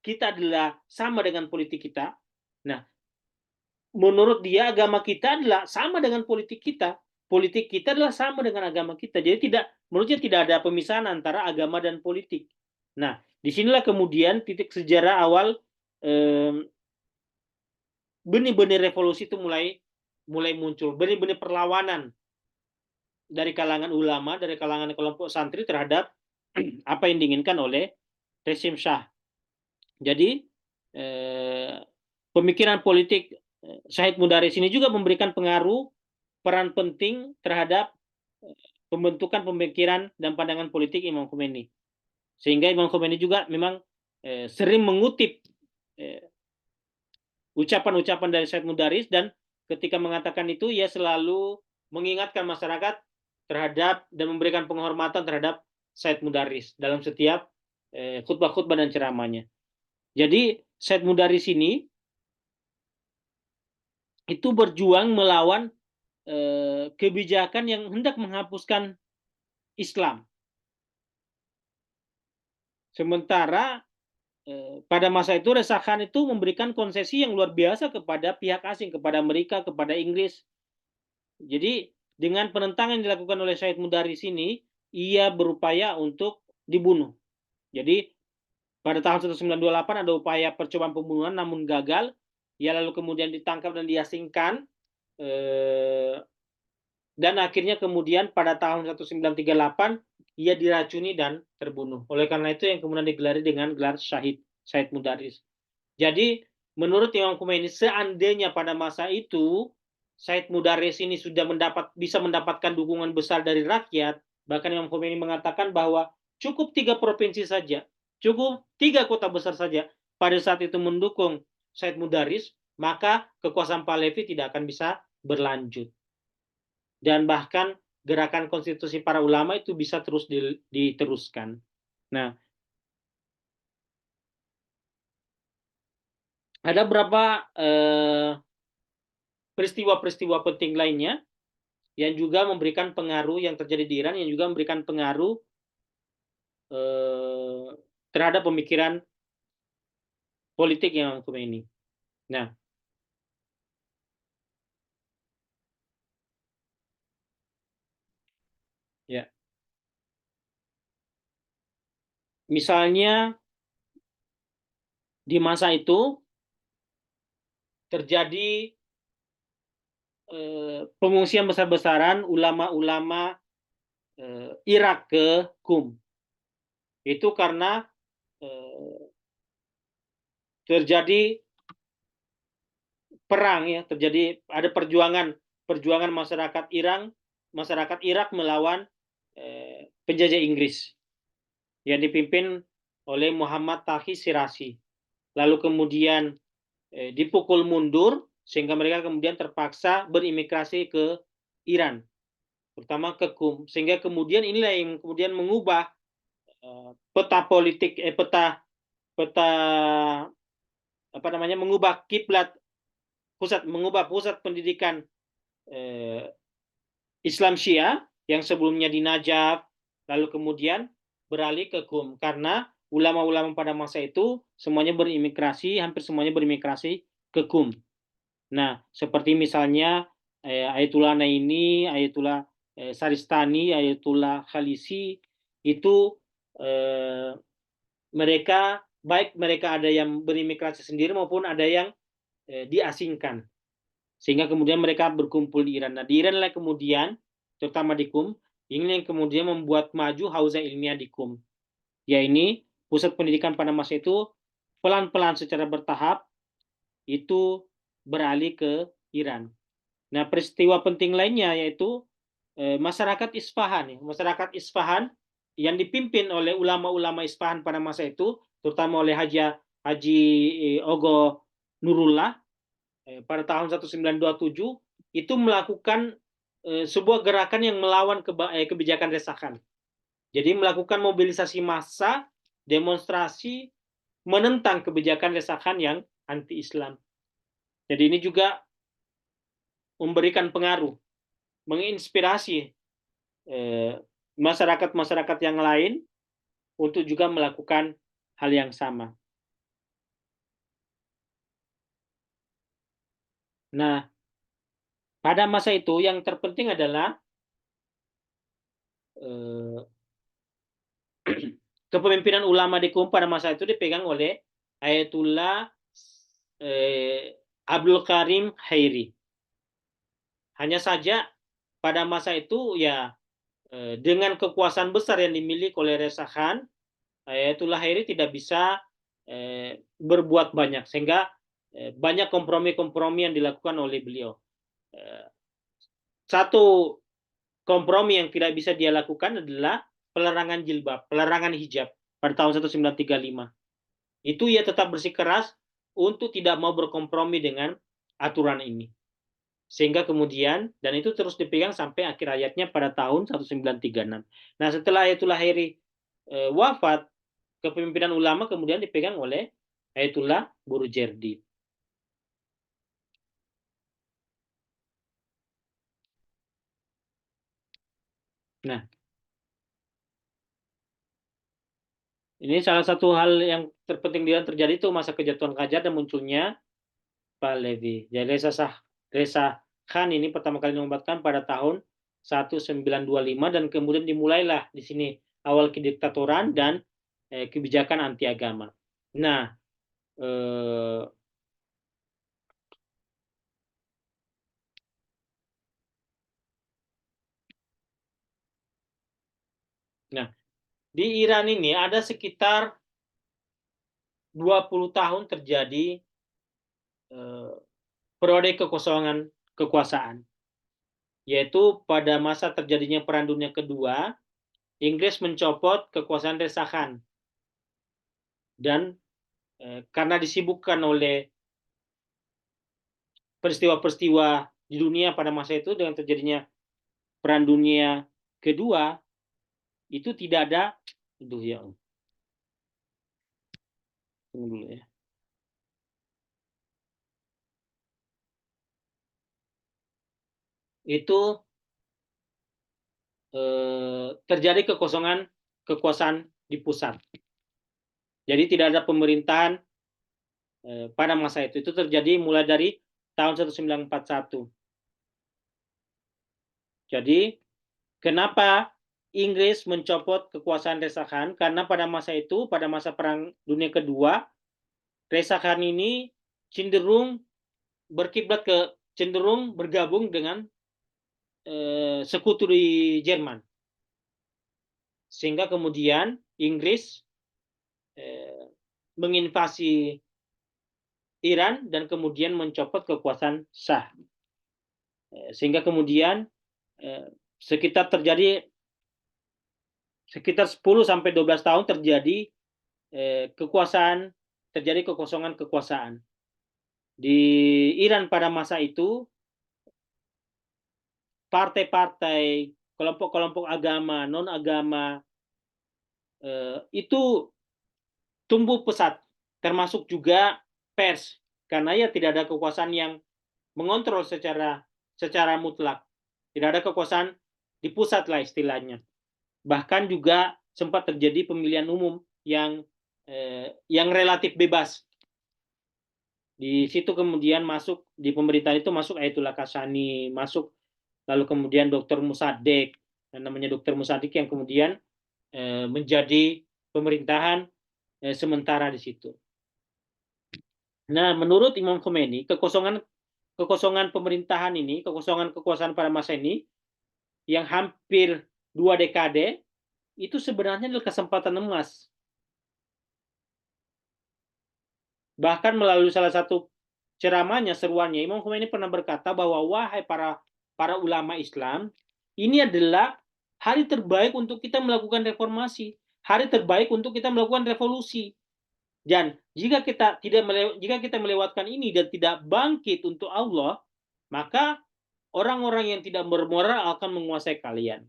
kita adalah sama dengan politik kita? Nah, menurut dia agama kita adalah sama dengan politik kita. Politik kita adalah sama dengan agama kita. Jadi menurutnya tidak ada pemisahan antara agama dan politik. Nah, disinilah kemudian titik sejarah awal benih-benih revolusi itu mulai muncul, benih-benih perlawanan dari kalangan ulama, dari kalangan kelompok santri terhadap apa yang diinginkan oleh rezim Shah. Jadi pemikiran politik Said Mudarris ini juga memberikan peran penting terhadap pembentukan pemikiran dan pandangan politik Imam Khomeini. Sehingga Imam Khomeini juga memang sering mengutip ucapan-ucapan dari Said Mudarris, dan ketika mengatakan itu ia selalu mengingatkan masyarakat terhadap dan memberikan penghormatan terhadap Said Mudarris dalam setiap khutbah-khutbah dan ceramahnya. Jadi Said Mudarris ini itu berjuang melawan kebijakan yang hendak menghapuskan Islam. Sementara pada masa itu Reza Khan itu memberikan konsesi yang luar biasa kepada pihak asing, kepada Amerika, kepada Inggris. Jadi dengan penentangan yang dilakukan oleh Said Mudarris ini, ia berupaya untuk dibunuh. Jadi pada tahun 1928 ada upaya percobaan pembunuhan namun gagal. Ia lalu kemudian ditangkap dan diasingkan. Dan akhirnya kemudian pada tahun 1938 ia diracuni dan terbunuh. Oleh karena itu yang kemudian digelari dengan gelar Syahid Said Mudarris. Jadi menurut Imam Khomeini, seandainya pada masa itu Said Mudarris ini sudah bisa mendapatkan dukungan besar dari rakyat, bahkan Imam Khomeini mengatakan bahwa cukup 3 provinsi saja, cukup 3 kota besar saja pada saat itu mendukung Said Mudarris, maka kekuasaan Pahlavi tidak akan bisa berlanjut. Dan bahkan gerakan konstitusi para ulama itu bisa terus diteruskan. Nah, ada berapa peristiwa-peristiwa penting lainnya yang juga memberikan pengaruh yang terjadi di Iran, yang juga memberikan pengaruh terhadap pemikiran politik yang Khomeini. Nah, ya, misalnya di masa itu terjadi pengungsian besar-besaran ulama-ulama Irak ke Qum. Itu karena terjadi perang, ya, terjadi ada perjuangan masyarakat Irak melawan penjajah Inggris yang dipimpin oleh Muhammad Taqi Shirazi. Lalu kemudian dipukul mundur sehingga mereka kemudian terpaksa berimigrasi ke Iran, terutama ke Qum, sehingga kemudian inilah yang kemudian mengubah peta politik peta apa namanya, mengubah pusat pendidikan Islam Syiah yang sebelumnya di Najaf, lalu kemudian beralih ke Qum karena ulama-ulama pada masa itu hampir semuanya berimigrasi ke Qum. Nah, seperti misalnya Ayatullah Naini, Ayatullah Saristani, Ayatullah Khalisi, itu mereka ada yang berimigrasi sendiri maupun ada yang diasingkan. Sehingga kemudian mereka berkumpul di Iran. Nah, di Iran lah kemudian, terutama di Qum, ini yang kemudian membuat maju Hauzah Ilmiah di Qum. Ya, ini pusat pendidikan pada masa itu pelan-pelan secara bertahap itu beralih ke Iran. Nah, peristiwa penting lainnya yaitu masyarakat Isfahan. Masyarakat Isfahan yang dipimpin oleh ulama-ulama Isfahan pada masa itu, terutama oleh Haji Ogo Nurullah pada tahun 1927, itu melakukan sebuah gerakan yang melawan kebijakan Resahan. Jadi melakukan mobilisasi massa, demonstrasi menentang kebijakan Resahan yang anti-Islam. Jadi ini juga memberikan pengaruh, menginspirasi masyarakat-masyarakat yang lain untuk juga melakukan hal yang sama. Nah, pada masa itu yang terpenting adalah kepemimpinan ulama di Qum pada masa itu dipegang oleh Ayatullah Abdul Karim Khairi. Hanya saja pada masa itu ya dengan kekuasaan besar yang dimiliki oleh Reza Khan, Ayatullah Khairi tidak bisa berbuat banyak, sehingga banyak kompromi-kompromi yang dilakukan oleh beliau. Satu kompromi yang tidak bisa dia lakukan adalah pelarangan jilbab, pelarangan hijab pada tahun 1935. Itu ia tetap bersikeras untuk tidak mau berkompromi dengan aturan ini. Sehingga kemudian, dan itu terus dipegang sampai akhir hayatnya pada tahun 1936. Nah, setelah Ayatullah Khairi wafat, kepemimpinan ulama kemudian dipegang oleh Ayatullah Burjerdi. Nah, ini salah satu hal yang terpenting dia terjadi itu masa kejatuhan Qajar dan munculnya Pahlavi. Jadi Reza Khan ini pertama kali dinobatkan pada tahun 1925 dan kemudian dimulailah di sini awal kediktatoran dan kebijakan anti agama. Nah, di Iran ini ada sekitar 20 tahun terjadi periode kekosongan kekuasaan. Yaitu pada masa terjadinya Perang Dunia Kedua, Inggris mencopot kekuasaan Reza Khan. Dan karena disibukkan oleh peristiwa-peristiwa di dunia pada masa itu dengan terjadinya Perang Dunia Kedua itu tidak ada, aduh ya, tunggu dulu ya. Itu terjadi kekosongan kekuasaan di pusat. Jadi tidak ada pemerintahan pada masa itu. Itu terjadi mulai dari tahun 1941. Jadi kenapa Inggris mencopot kekuasaan Reza Khan? Karena pada masa itu, pada masa Perang Dunia Kedua, Reza Khan ini cenderung berkiblat cenderung bergabung dengan sekutu di Jerman. Sehingga kemudian Inggris menginvasi Iran dan kemudian mencopot kekuasaan Shah. Sehingga kemudian sekitar 10 sampai 12 tahun terjadi kekosongan kekuasaan. Di Iran pada masa itu partai-partai, kelompok-kelompok agama, non-agama itu tumbuh pesat, termasuk juga pers, karena ya tidak ada kekuasaan yang mengontrol secara mutlak. Tidak ada kekuasaan di pusat lah istilahnya. Bahkan juga sempat terjadi pemilihan umum yang relatif bebas. Di situ kemudian masuk, di pemerintahan itu masuk Ayatullah Kashani, masuk lalu kemudian Dr. Mossadegh, namanya Dr. Mossadegh yang kemudian menjadi pemerintahan sementara di situ. Nah, menurut Imam Khomeini, kekosongan pemerintahan ini, kekosongan kekuasaan pada masa ini, yang hampir 2 dekade, itu sebenarnya adalah kesempatan emas. Bahkan melalui salah satu ceramahnya, seruannya, Imam Khomeini pernah berkata bahwa wahai para ulama Islam, ini adalah hari terbaik untuk kita melakukan reformasi, hari terbaik untuk kita melakukan revolusi. Dan jika kita melewatkan ini dan tidak bangkit untuk Allah, maka orang-orang yang tidak bermoral akan menguasai kalian.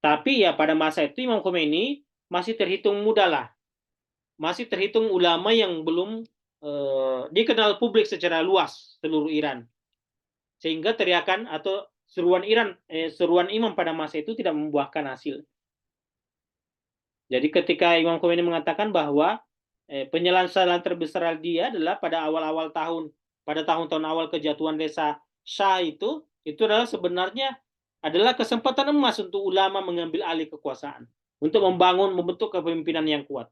Tapi ya pada masa itu Imam Khomeini masih terhitung muda lah. Masih terhitung ulama yang belum dikenal publik secara luas seluruh Iran. Sehingga teriakan atau seruan imam pada masa itu tidak membuahkan hasil. Jadi ketika Imam Khomeini mengatakan bahwa penyelesaian terbesar dia adalah pada awal-awal pada tahun-tahun awal kejatuhan Reza Shah itu adalah sebenarnya adalah kesempatan emas untuk ulama mengambil alih kekuasaan, untuk membentuk kepemimpinan yang kuat.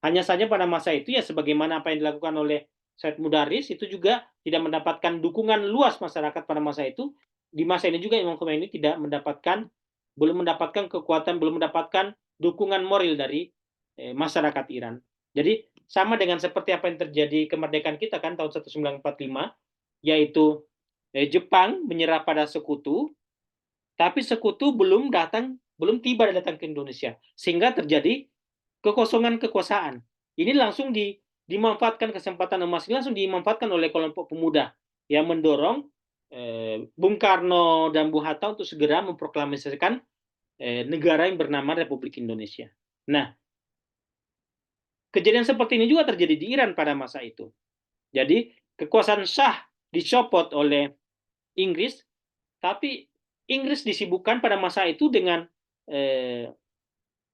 Hanya saja pada masa itu ya sebagaimana apa yang dilakukan oleh Said Mudaris itu juga tidak mendapatkan dukungan luas masyarakat pada masa itu. Di masa ini juga Imam Khomeini belum mendapatkan kekuatan, belum mendapatkan dukungan moral dari masyarakat Iran. Jadi sama dengan seperti apa yang terjadi kemerdekaan kita kan tahun 1945, yaitu Jepang menyerah pada sekutu, tapi sekutu belum tiba datang ke Indonesia, sehingga terjadi kekosongan kekuasaan. Ini langsung dimanfaatkan kesempatan emas ini langsung dimanfaatkan oleh kelompok pemuda yang mendorong Bung Karno dan Bung Hatta untuk segera memproklamasikan negara yang bernama Republik Indonesia. Nah, kejadian seperti ini juga terjadi di Iran pada masa itu. Jadi kekuasaan Shah dicopot oleh Inggris, tapi Inggris disibukkan pada masa itu dengan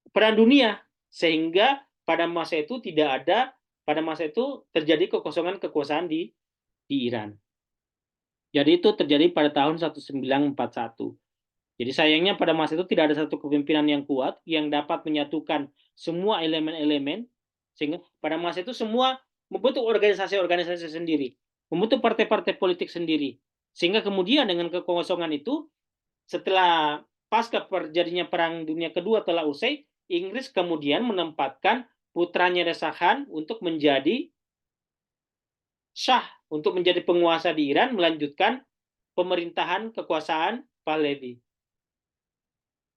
Perang Dunia, sehingga pada masa itu terjadi kekosongan kekuasaan di Iran. Jadi itu terjadi pada tahun 1941. Jadi sayangnya pada masa itu tidak ada satu kepemimpinan yang kuat yang dapat menyatukan semua elemen-elemen, sehingga pada masa itu semua membentuk organisasi-organisasi sendiri, membentuk partai-partai politik sendiri, sehingga kemudian dengan kekosongan itu, setelah pasca terjadinya Perang Dunia Kedua telah usai, Inggris kemudian menempatkan putranya Reza Khan untuk menjadi Shah, untuk menjadi penguasa di Iran, melanjutkan pemerintahan kekuasaan Pahlavi.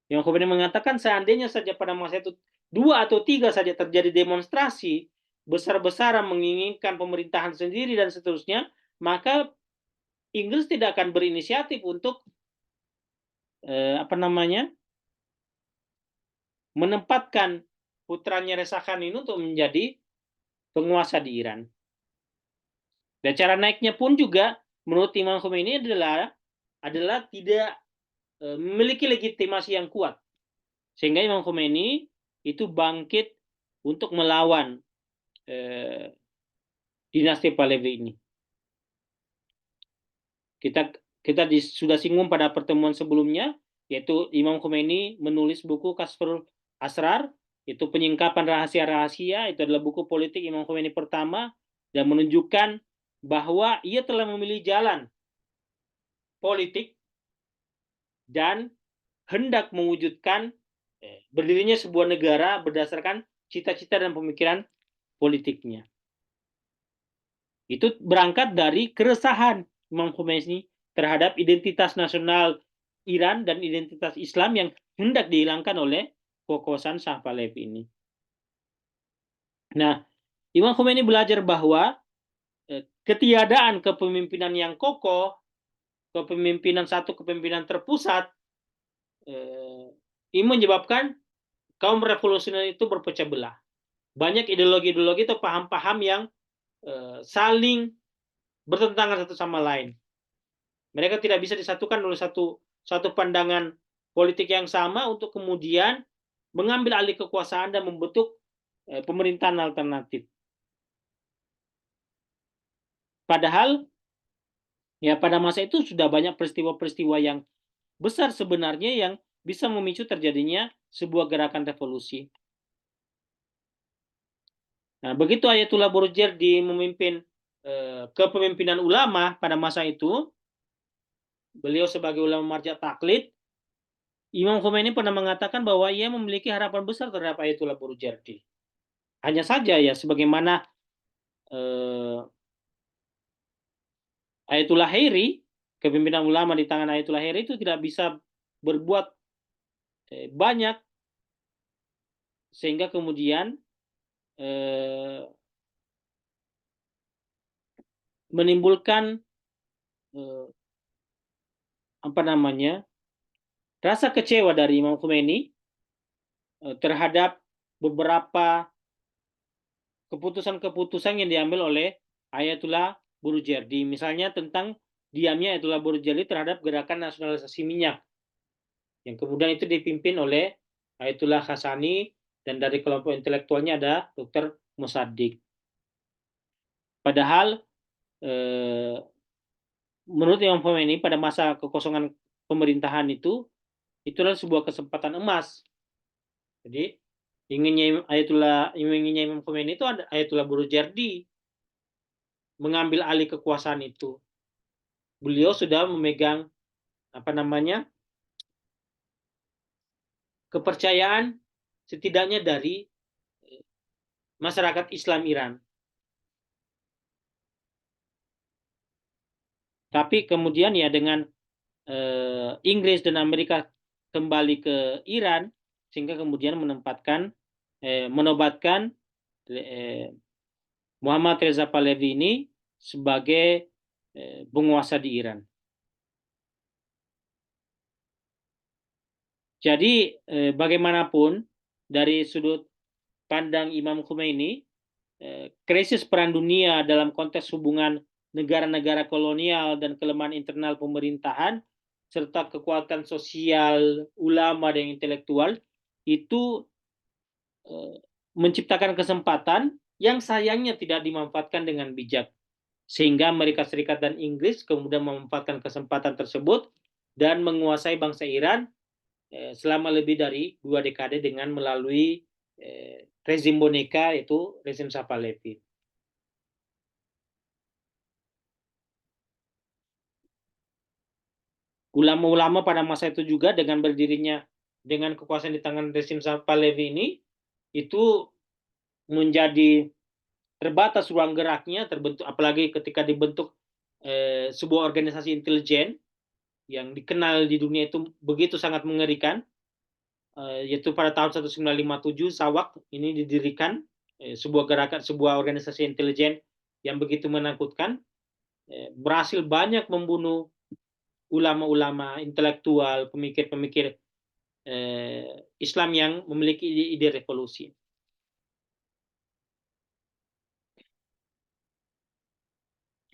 Yang kemudian mengatakan seandainya saja pada masa itu 2 atau 3 saja terjadi demonstrasi besar-besaran menginginkan pemerintahan sendiri dan seterusnya, maka Inggris tidak akan berinisiatif untuk apa namanya, menempatkan putranya Reza Khan ini untuk menjadi penguasa di Iran. Dan cara naiknya pun juga menurut Imam Khomeini adalah tidak memiliki legitimasi yang kuat. Sehingga Imam Khomeini itu bangkit untuk melawan dinasti Pahlavi ini. Kita sudah singgung pada pertemuan sebelumnya, yaitu Imam Khomeini menulis buku Kashful Asrar, itu penyingkapan rahasia-rahasia, itu adalah buku politik Imam Khomeini pertama, dan menunjukkan bahwa ia telah memilih jalan politik dan hendak mewujudkan berdirinya sebuah negara berdasarkan cita-cita dan pemikiran politiknya. Itu berangkat dari keresahan Imam Khomeini terhadap identitas nasional Iran dan identitas Islam yang hendak dihilangkan oleh kekuasaan Shah Pahlavi ini. Nah, Imam Khomeini belajar bahwa ketiadaan kepemimpinan yang kokoh, kepemimpinan terpusat, ini menyebabkan kaum revolusioner itu berpecah belah. Banyak ideologi-ideologi atau paham-paham yang saling bertentangan satu sama lain. Mereka tidak bisa disatukan oleh satu pandangan politik yang sama untuk kemudian mengambil alih kekuasaan dan membentuk pemerintahan alternatif. Padahal ya pada masa itu sudah banyak peristiwa-peristiwa yang besar sebenarnya yang bisa memicu terjadinya sebuah gerakan revolusi. Nah, begitu Ayatullah Burjerdi memimpin kepemimpinan ulama pada masa itu, beliau sebagai ulama marja taklid, Imam Khomeini pernah mengatakan bahwa ia memiliki harapan besar terhadap Ayatullah Burjerdi. Hanya saja ya, sebagaimana Ayatullah Hairi, kepemimpinan ulama di tangan Ayatullah Hairi itu tidak bisa berbuat banyak, sehingga kemudian menimbulkan apa namanya, rasa kecewa dari Imam Khomeini terhadap beberapa keputusan-keputusan yang diambil oleh Ayatullah Burjerdi, misalnya tentang diamnya Ayatullah Burjerdi terhadap gerakan nasionalisasi minyak, yang kemudian itu dipimpin oleh Ayatullah Khasani, dan dari kelompok intelektualnya ada Dr. Mossadegh. Padahal menurut Imam Khomeini pada masa kekosongan pemerintahan itu adalah sebuah kesempatan emas. Jadi inginnya Imam Khomeini itu ada Ayatullah Burjerdi mengambil alih kekuasaan itu. Beliau sudah memegang apa namanya, kepercayaan setidaknya dari masyarakat Islam Iran. Tapi kemudian ya dengan Inggris dan Amerika kembali ke Iran, sehingga kemudian menobatkan Muhammad Reza Pahlavi ini sebagai penguasa di Iran. Jadi bagaimanapun dari sudut pandang Imam Khomeini, krisis perang dunia dalam konteks hubungan negara-negara kolonial dan kelemahan internal pemerintahan serta kekuatan sosial ulama dan intelektual itu menciptakan kesempatan yang sayangnya tidak dimanfaatkan dengan bijak, sehingga Amerika Serikat dan Inggris kemudian memanfaatkan kesempatan tersebut dan menguasai bangsa Iran selama lebih dari 2 dekade dengan melalui rezim boneka, yaitu rezim Shah Pahlavi. Ulama-ulama pada masa itu juga dengan berdirinya dengan kekuasaan di tangan rezim Shah Pahlavi ini itu menjadi terbatas ruang geraknya, terbentuk apalagi ketika dibentuk sebuah organisasi intelijen yang dikenal di dunia itu begitu sangat mengerikan, yaitu pada tahun 1957 Sawak ini didirikan, sebuah organisasi intelijen yang begitu menakutkan, berhasil banyak membunuh ulama-ulama, intelektual, pemikir-pemikir Islam yang memiliki ide-ide revolusi.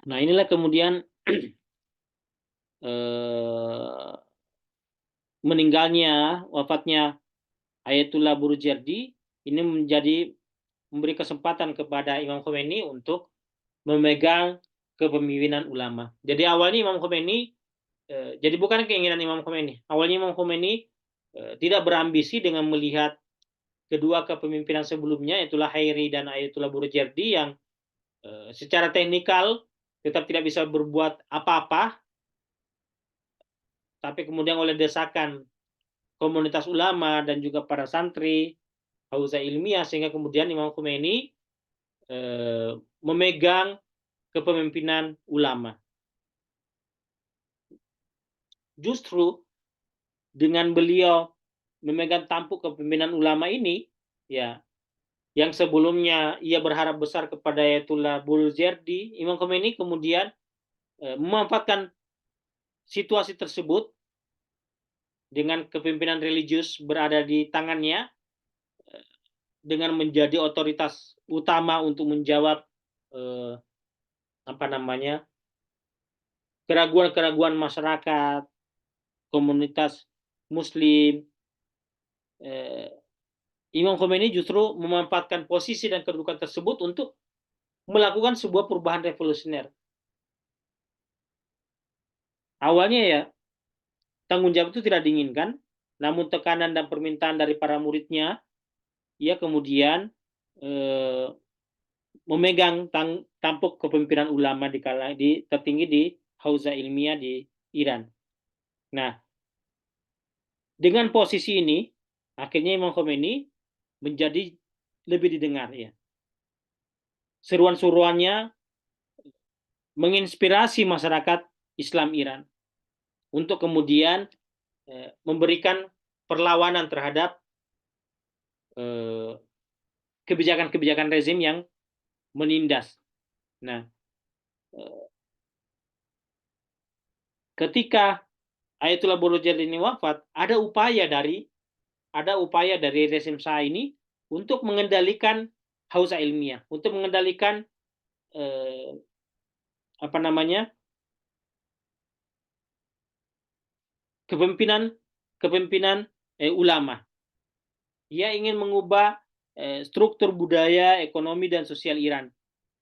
Nah, inilah kemudian wafatnya Ayatullah Burjardi ini memberi kesempatan kepada Imam Khomeini untuk memegang kepemimpinan ulama. Jadi awalnya Imam Khomeini, jadi bukan keinginan Imam Khomeini. Awalnya Imam Khomeini tidak berambisi dengan melihat kedua kepemimpinan sebelumnya, itulah Hairi dan Ayatullah Burjardi yang secara teknikal tetap tidak bisa berbuat apa-apa, tapi kemudian oleh desakan komunitas ulama dan juga para santri, hauzah ilmiah, sehingga kemudian Imam Khomeini memegang kepemimpinan ulama. Justru dengan beliau memegang tampuk kepemimpinan ulama ini, ya, yang sebelumnya ia berharap besar kepada Ayatullah Burjardi, Imam Khomeini kemudian memanfaatkan situasi tersebut dengan kepemimpinan religius berada di tangannya, dengan menjadi otoritas utama untuk menjawab keraguan-keraguan masyarakat, komunitas Muslim. Imam Khomeini justru memanfaatkan posisi dan kedudukan tersebut untuk melakukan sebuah perubahan revolusioner. Awalnya ya tanggung jawab itu tidak diinginkan, namun tekanan dan permintaan dari para muridnya, ia kemudian memegang tampuk kepemimpinan ulama tertinggi di hauzah ilmiah di Iran. Nah, dengan posisi ini, akhirnya Imam Khomeini menjadi lebih didengar, ya. Seruan-seruannya menginspirasi masyarakat Islam Iran untuk kemudian memberikan perlawanan terhadap kebijakan-kebijakan rezim yang menindas. Nah, ketika Ayatullah Burjardi ini wafat, ada upaya dari rezim Shah ini untuk mengendalikan hauzah ilmiah, untuk mengendalikan kepemimpinan ulama. Ia ingin mengubah struktur budaya, ekonomi, dan sosial Iran.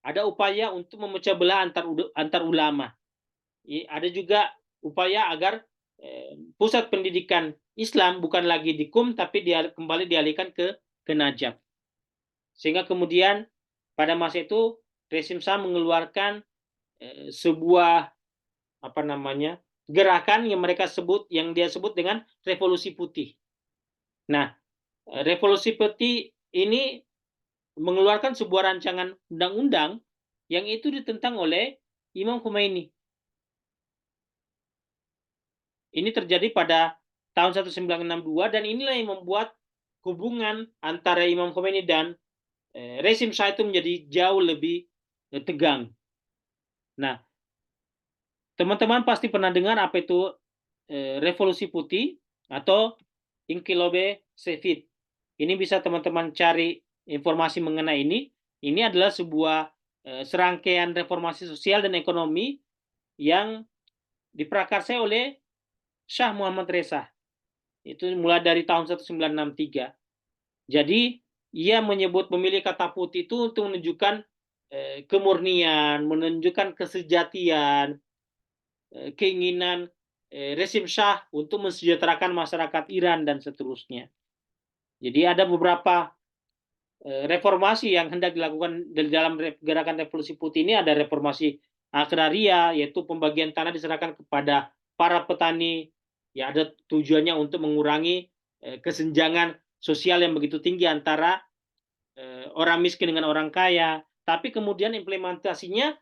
Ada upaya untuk memecah belah antar ulama. Ada juga upaya agar pusat pendidikan Islam bukan lagi di Qum, tapi kembali dialihkan ke Najaf. Sehingga kemudian pada masa itu rezim Shah mengeluarkan sebuah gerakan yang dia sebut dengan revolusi putih. Nah, revolusi putih ini mengeluarkan sebuah rancangan undang-undang yang itu ditentang oleh Imam Khomeini. Ini terjadi pada tahun 1962 dan inilah yang membuat hubungan antara Imam Khomeini dan rezim Shah itu menjadi jauh lebih tegang. Nah, teman-teman pasti pernah dengar apa itu revolusi putih atau Inqilobe Sefid. Ini bisa teman-teman cari informasi mengenai ini. Ini adalah sebuah serangkaian reformasi sosial dan ekonomi yang diprakarsai oleh Shah Muhammad Reza. Itu mulai dari tahun 1963. Jadi ia menyebut memilih kata putih itu untuk menunjukkan kemurnian, menunjukkan kesejatian, keinginan rezim Shah untuk mensejahterakan masyarakat Iran dan seterusnya. Jadi ada beberapa reformasi yang hendak dilakukan dalam gerakan revolusi putih ini. Ada reformasi agraria, yaitu pembagian tanah diserahkan kepada para petani. Ya, ada tujuannya untuk mengurangi kesenjangan sosial yang begitu tinggi antara orang miskin dengan orang kaya. Tapi kemudian implementasinya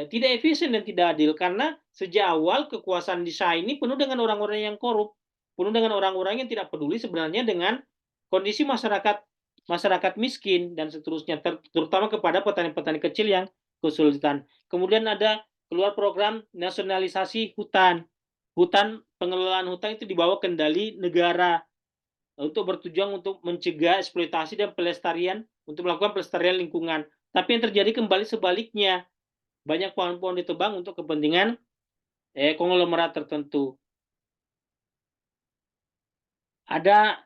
tidak efisien dan tidak adil, karena sejak awal kekuasaan di Shah ini penuh dengan orang-orang yang korup, penuh dengan orang-orang yang tidak peduli sebenarnya dengan kondisi masyarakat miskin dan seterusnya, terutama kepada petani-petani kecil yang kesulitan. Kemudian ada keluar program nasionalisasi hutan. pengelolaan hutan itu dibawa kendali negara untuk bertujuan untuk mencegah eksploitasi dan pelestarian, untuk melakukan pelestarian lingkungan. Tapi yang terjadi kembali sebaliknya, banyak pohon-pohon ditebang untuk kepentingan konglomerat tertentu. Ada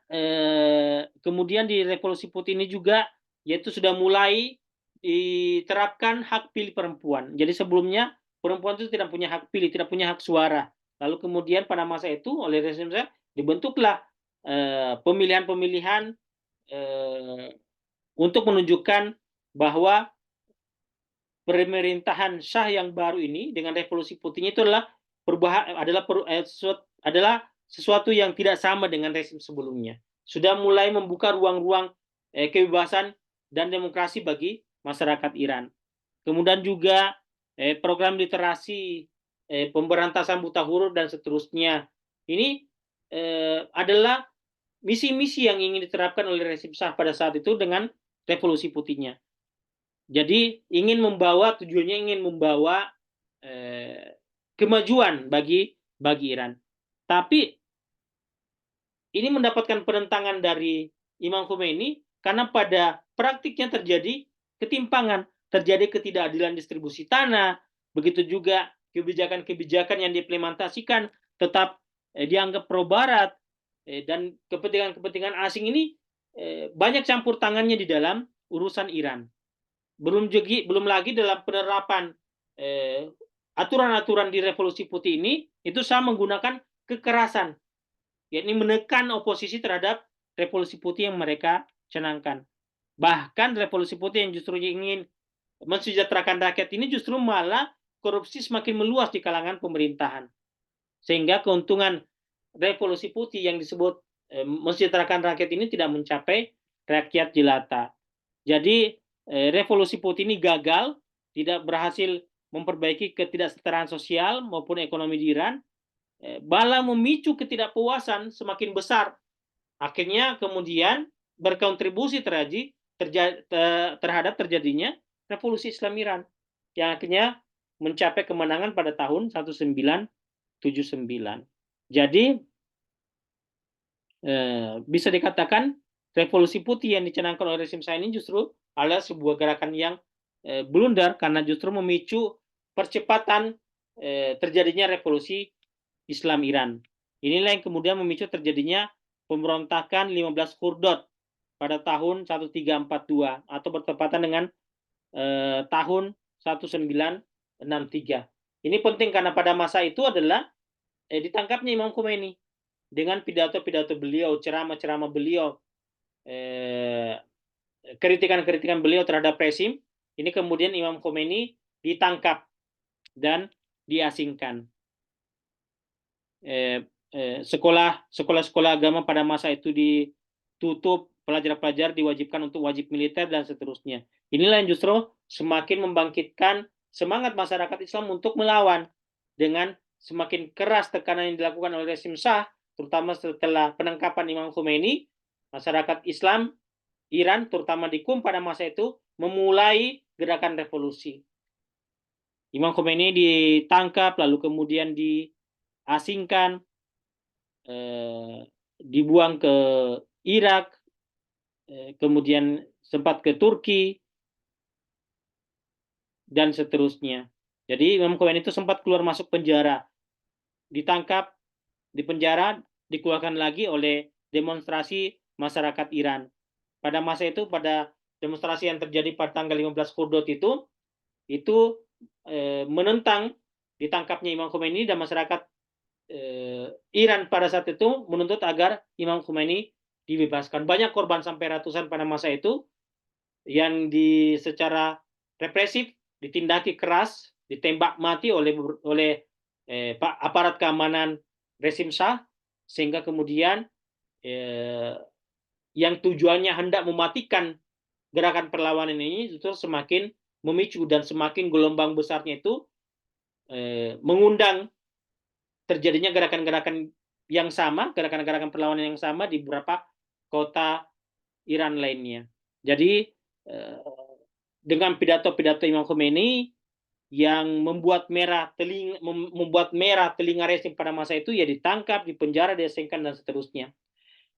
kemudian di Revolusi Putih ini juga, yaitu sudah mulai diterapkan hak pilih perempuan. Jadi sebelumnya perempuan itu tidak punya hak pilih, tidak punya hak suara. Lalu kemudian pada masa itu oleh rezim Shah dibentuklah pemilihan-pemilihan untuk menunjukkan bahwa pemerintahan Shah yang baru ini dengan Revolusi Putihnya itu adalah adalah sesuatu yang tidak sama dengan rezim sebelumnya. Sudah mulai membuka ruang-ruang kebebasan dan demokrasi bagi masyarakat Iran. Kemudian juga program literasi, pemberantasan buta huruf dan seterusnya. Ini adalah misi-misi yang ingin diterapkan oleh rezim Shah pada saat itu dengan Revolusi Putihnya. Jadi tujuannya ingin membawa kemajuan bagi Iran. Tapi ini mendapatkan penentangan dari Imam Khomeini karena pada praktiknya terjadi ketimpangan, terjadi ketidakadilan distribusi tanah, begitu juga kebijakan-kebijakan yang diimplementasikan tetap dianggap pro Barat, dan kepentingan-kepentingan asing ini banyak campur tangannya di dalam urusan Iran. Belum lagi dalam penerapan aturan-aturan di Revolusi Putih ini, itu sama menggunakan kekerasan, yakni menekan oposisi terhadap Revolusi Putih yang mereka canangkan. Bahkan Revolusi Putih yang justru ingin mensejahterakan rakyat ini justru malah korupsi semakin meluas di kalangan pemerintahan. Sehingga keuntungan Revolusi Putih yang disebut mensejahterakan rakyat ini tidak mencapai rakyat jelata. Jadi Revolusi Putih ini gagal, tidak berhasil memperbaiki ketidaksetaraan sosial maupun ekonomi di Iran, malah memicu ketidakpuasan semakin besar. Akhirnya kemudian berkontribusi terhadap terjadinya Revolusi Islam Iran yang akhirnya mencapai kemenangan pada tahun 1979. Jadi bisa dikatakan Revolusi Putih yang dicanangkan oleh rezim Shah ini justru adalah sebuah gerakan yang blunder karena justru memicu percepatan terjadinya Revolusi Islam Iran. Inilah yang kemudian memicu terjadinya pemberontakan 15 Khordad pada tahun 1342 atau bertepatan dengan tahun 1963. Ini penting karena pada masa itu adalah ditangkapnya Imam Khomeini dengan pidato-pidato beliau, ceramah-ceramah beliau, kritikan-kritikan beliau terhadap rezim. Ini kemudian Imam Khomeini ditangkap dan diasingkan. Sekolah-sekolah agama pada masa itu ditutup, pelajar-pelajar diwajibkan untuk wajib militer dan seterusnya. Inilah yang justru semakin membangkitkan semangat masyarakat Islam untuk melawan dengan semakin keras tekanan yang dilakukan oleh rezim Shah, terutama setelah penangkapan Imam Khomeini. Masyarakat Islam Iran, terutama di Qum pada masa itu, memulai gerakan revolusi. Imam Khomeini ditangkap, lalu kemudian diasingkan, dibuang ke Irak, kemudian sempat ke Turki, dan seterusnya. Jadi Imam Khomeini itu sempat keluar masuk penjara, ditangkap, dipenjara, dikeluarkan lagi oleh demonstrasi masyarakat Iran. Pada masa itu, pada demonstrasi yang terjadi pada tanggal 15 Khordad itu menentang ditangkapnya Imam Khomeini, dan masyarakat Iran pada saat itu menuntut agar Imam Khomeini dibebaskan. Banyak korban sampai ratusan pada masa itu yang secara represif ditindaki keras, ditembak mati oleh aparat keamanan rezim Shah, sehingga kemudian yang tujuannya hendak mematikan gerakan perlawanan ini justru semakin memicu, dan semakin gelombang besarnya itu mengundang terjadinya gerakan-gerakan yang sama, gerakan-gerakan perlawanan yang sama di beberapa kota Iran lainnya. Jadi dengan pidato-pidato Imam Khomeini, yang membuat merah telinga resim pada masa itu ya ditangkap, dipenjara, diasingkan dan seterusnya.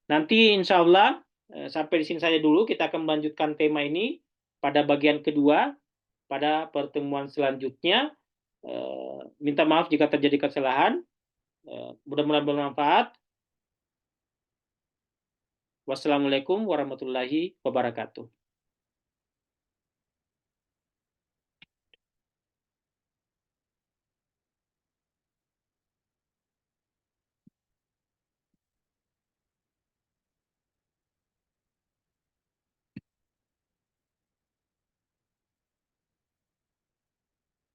Nanti insya Allah sampai di sini saja dulu, kita akan melanjutkan tema ini pada bagian kedua pada pertemuan selanjutnya. Minta maaf jika terjadi kesalahan. Mudah-mudahan bermanfaat. Wassalamualaikum warahmatullahi wabarakatuh.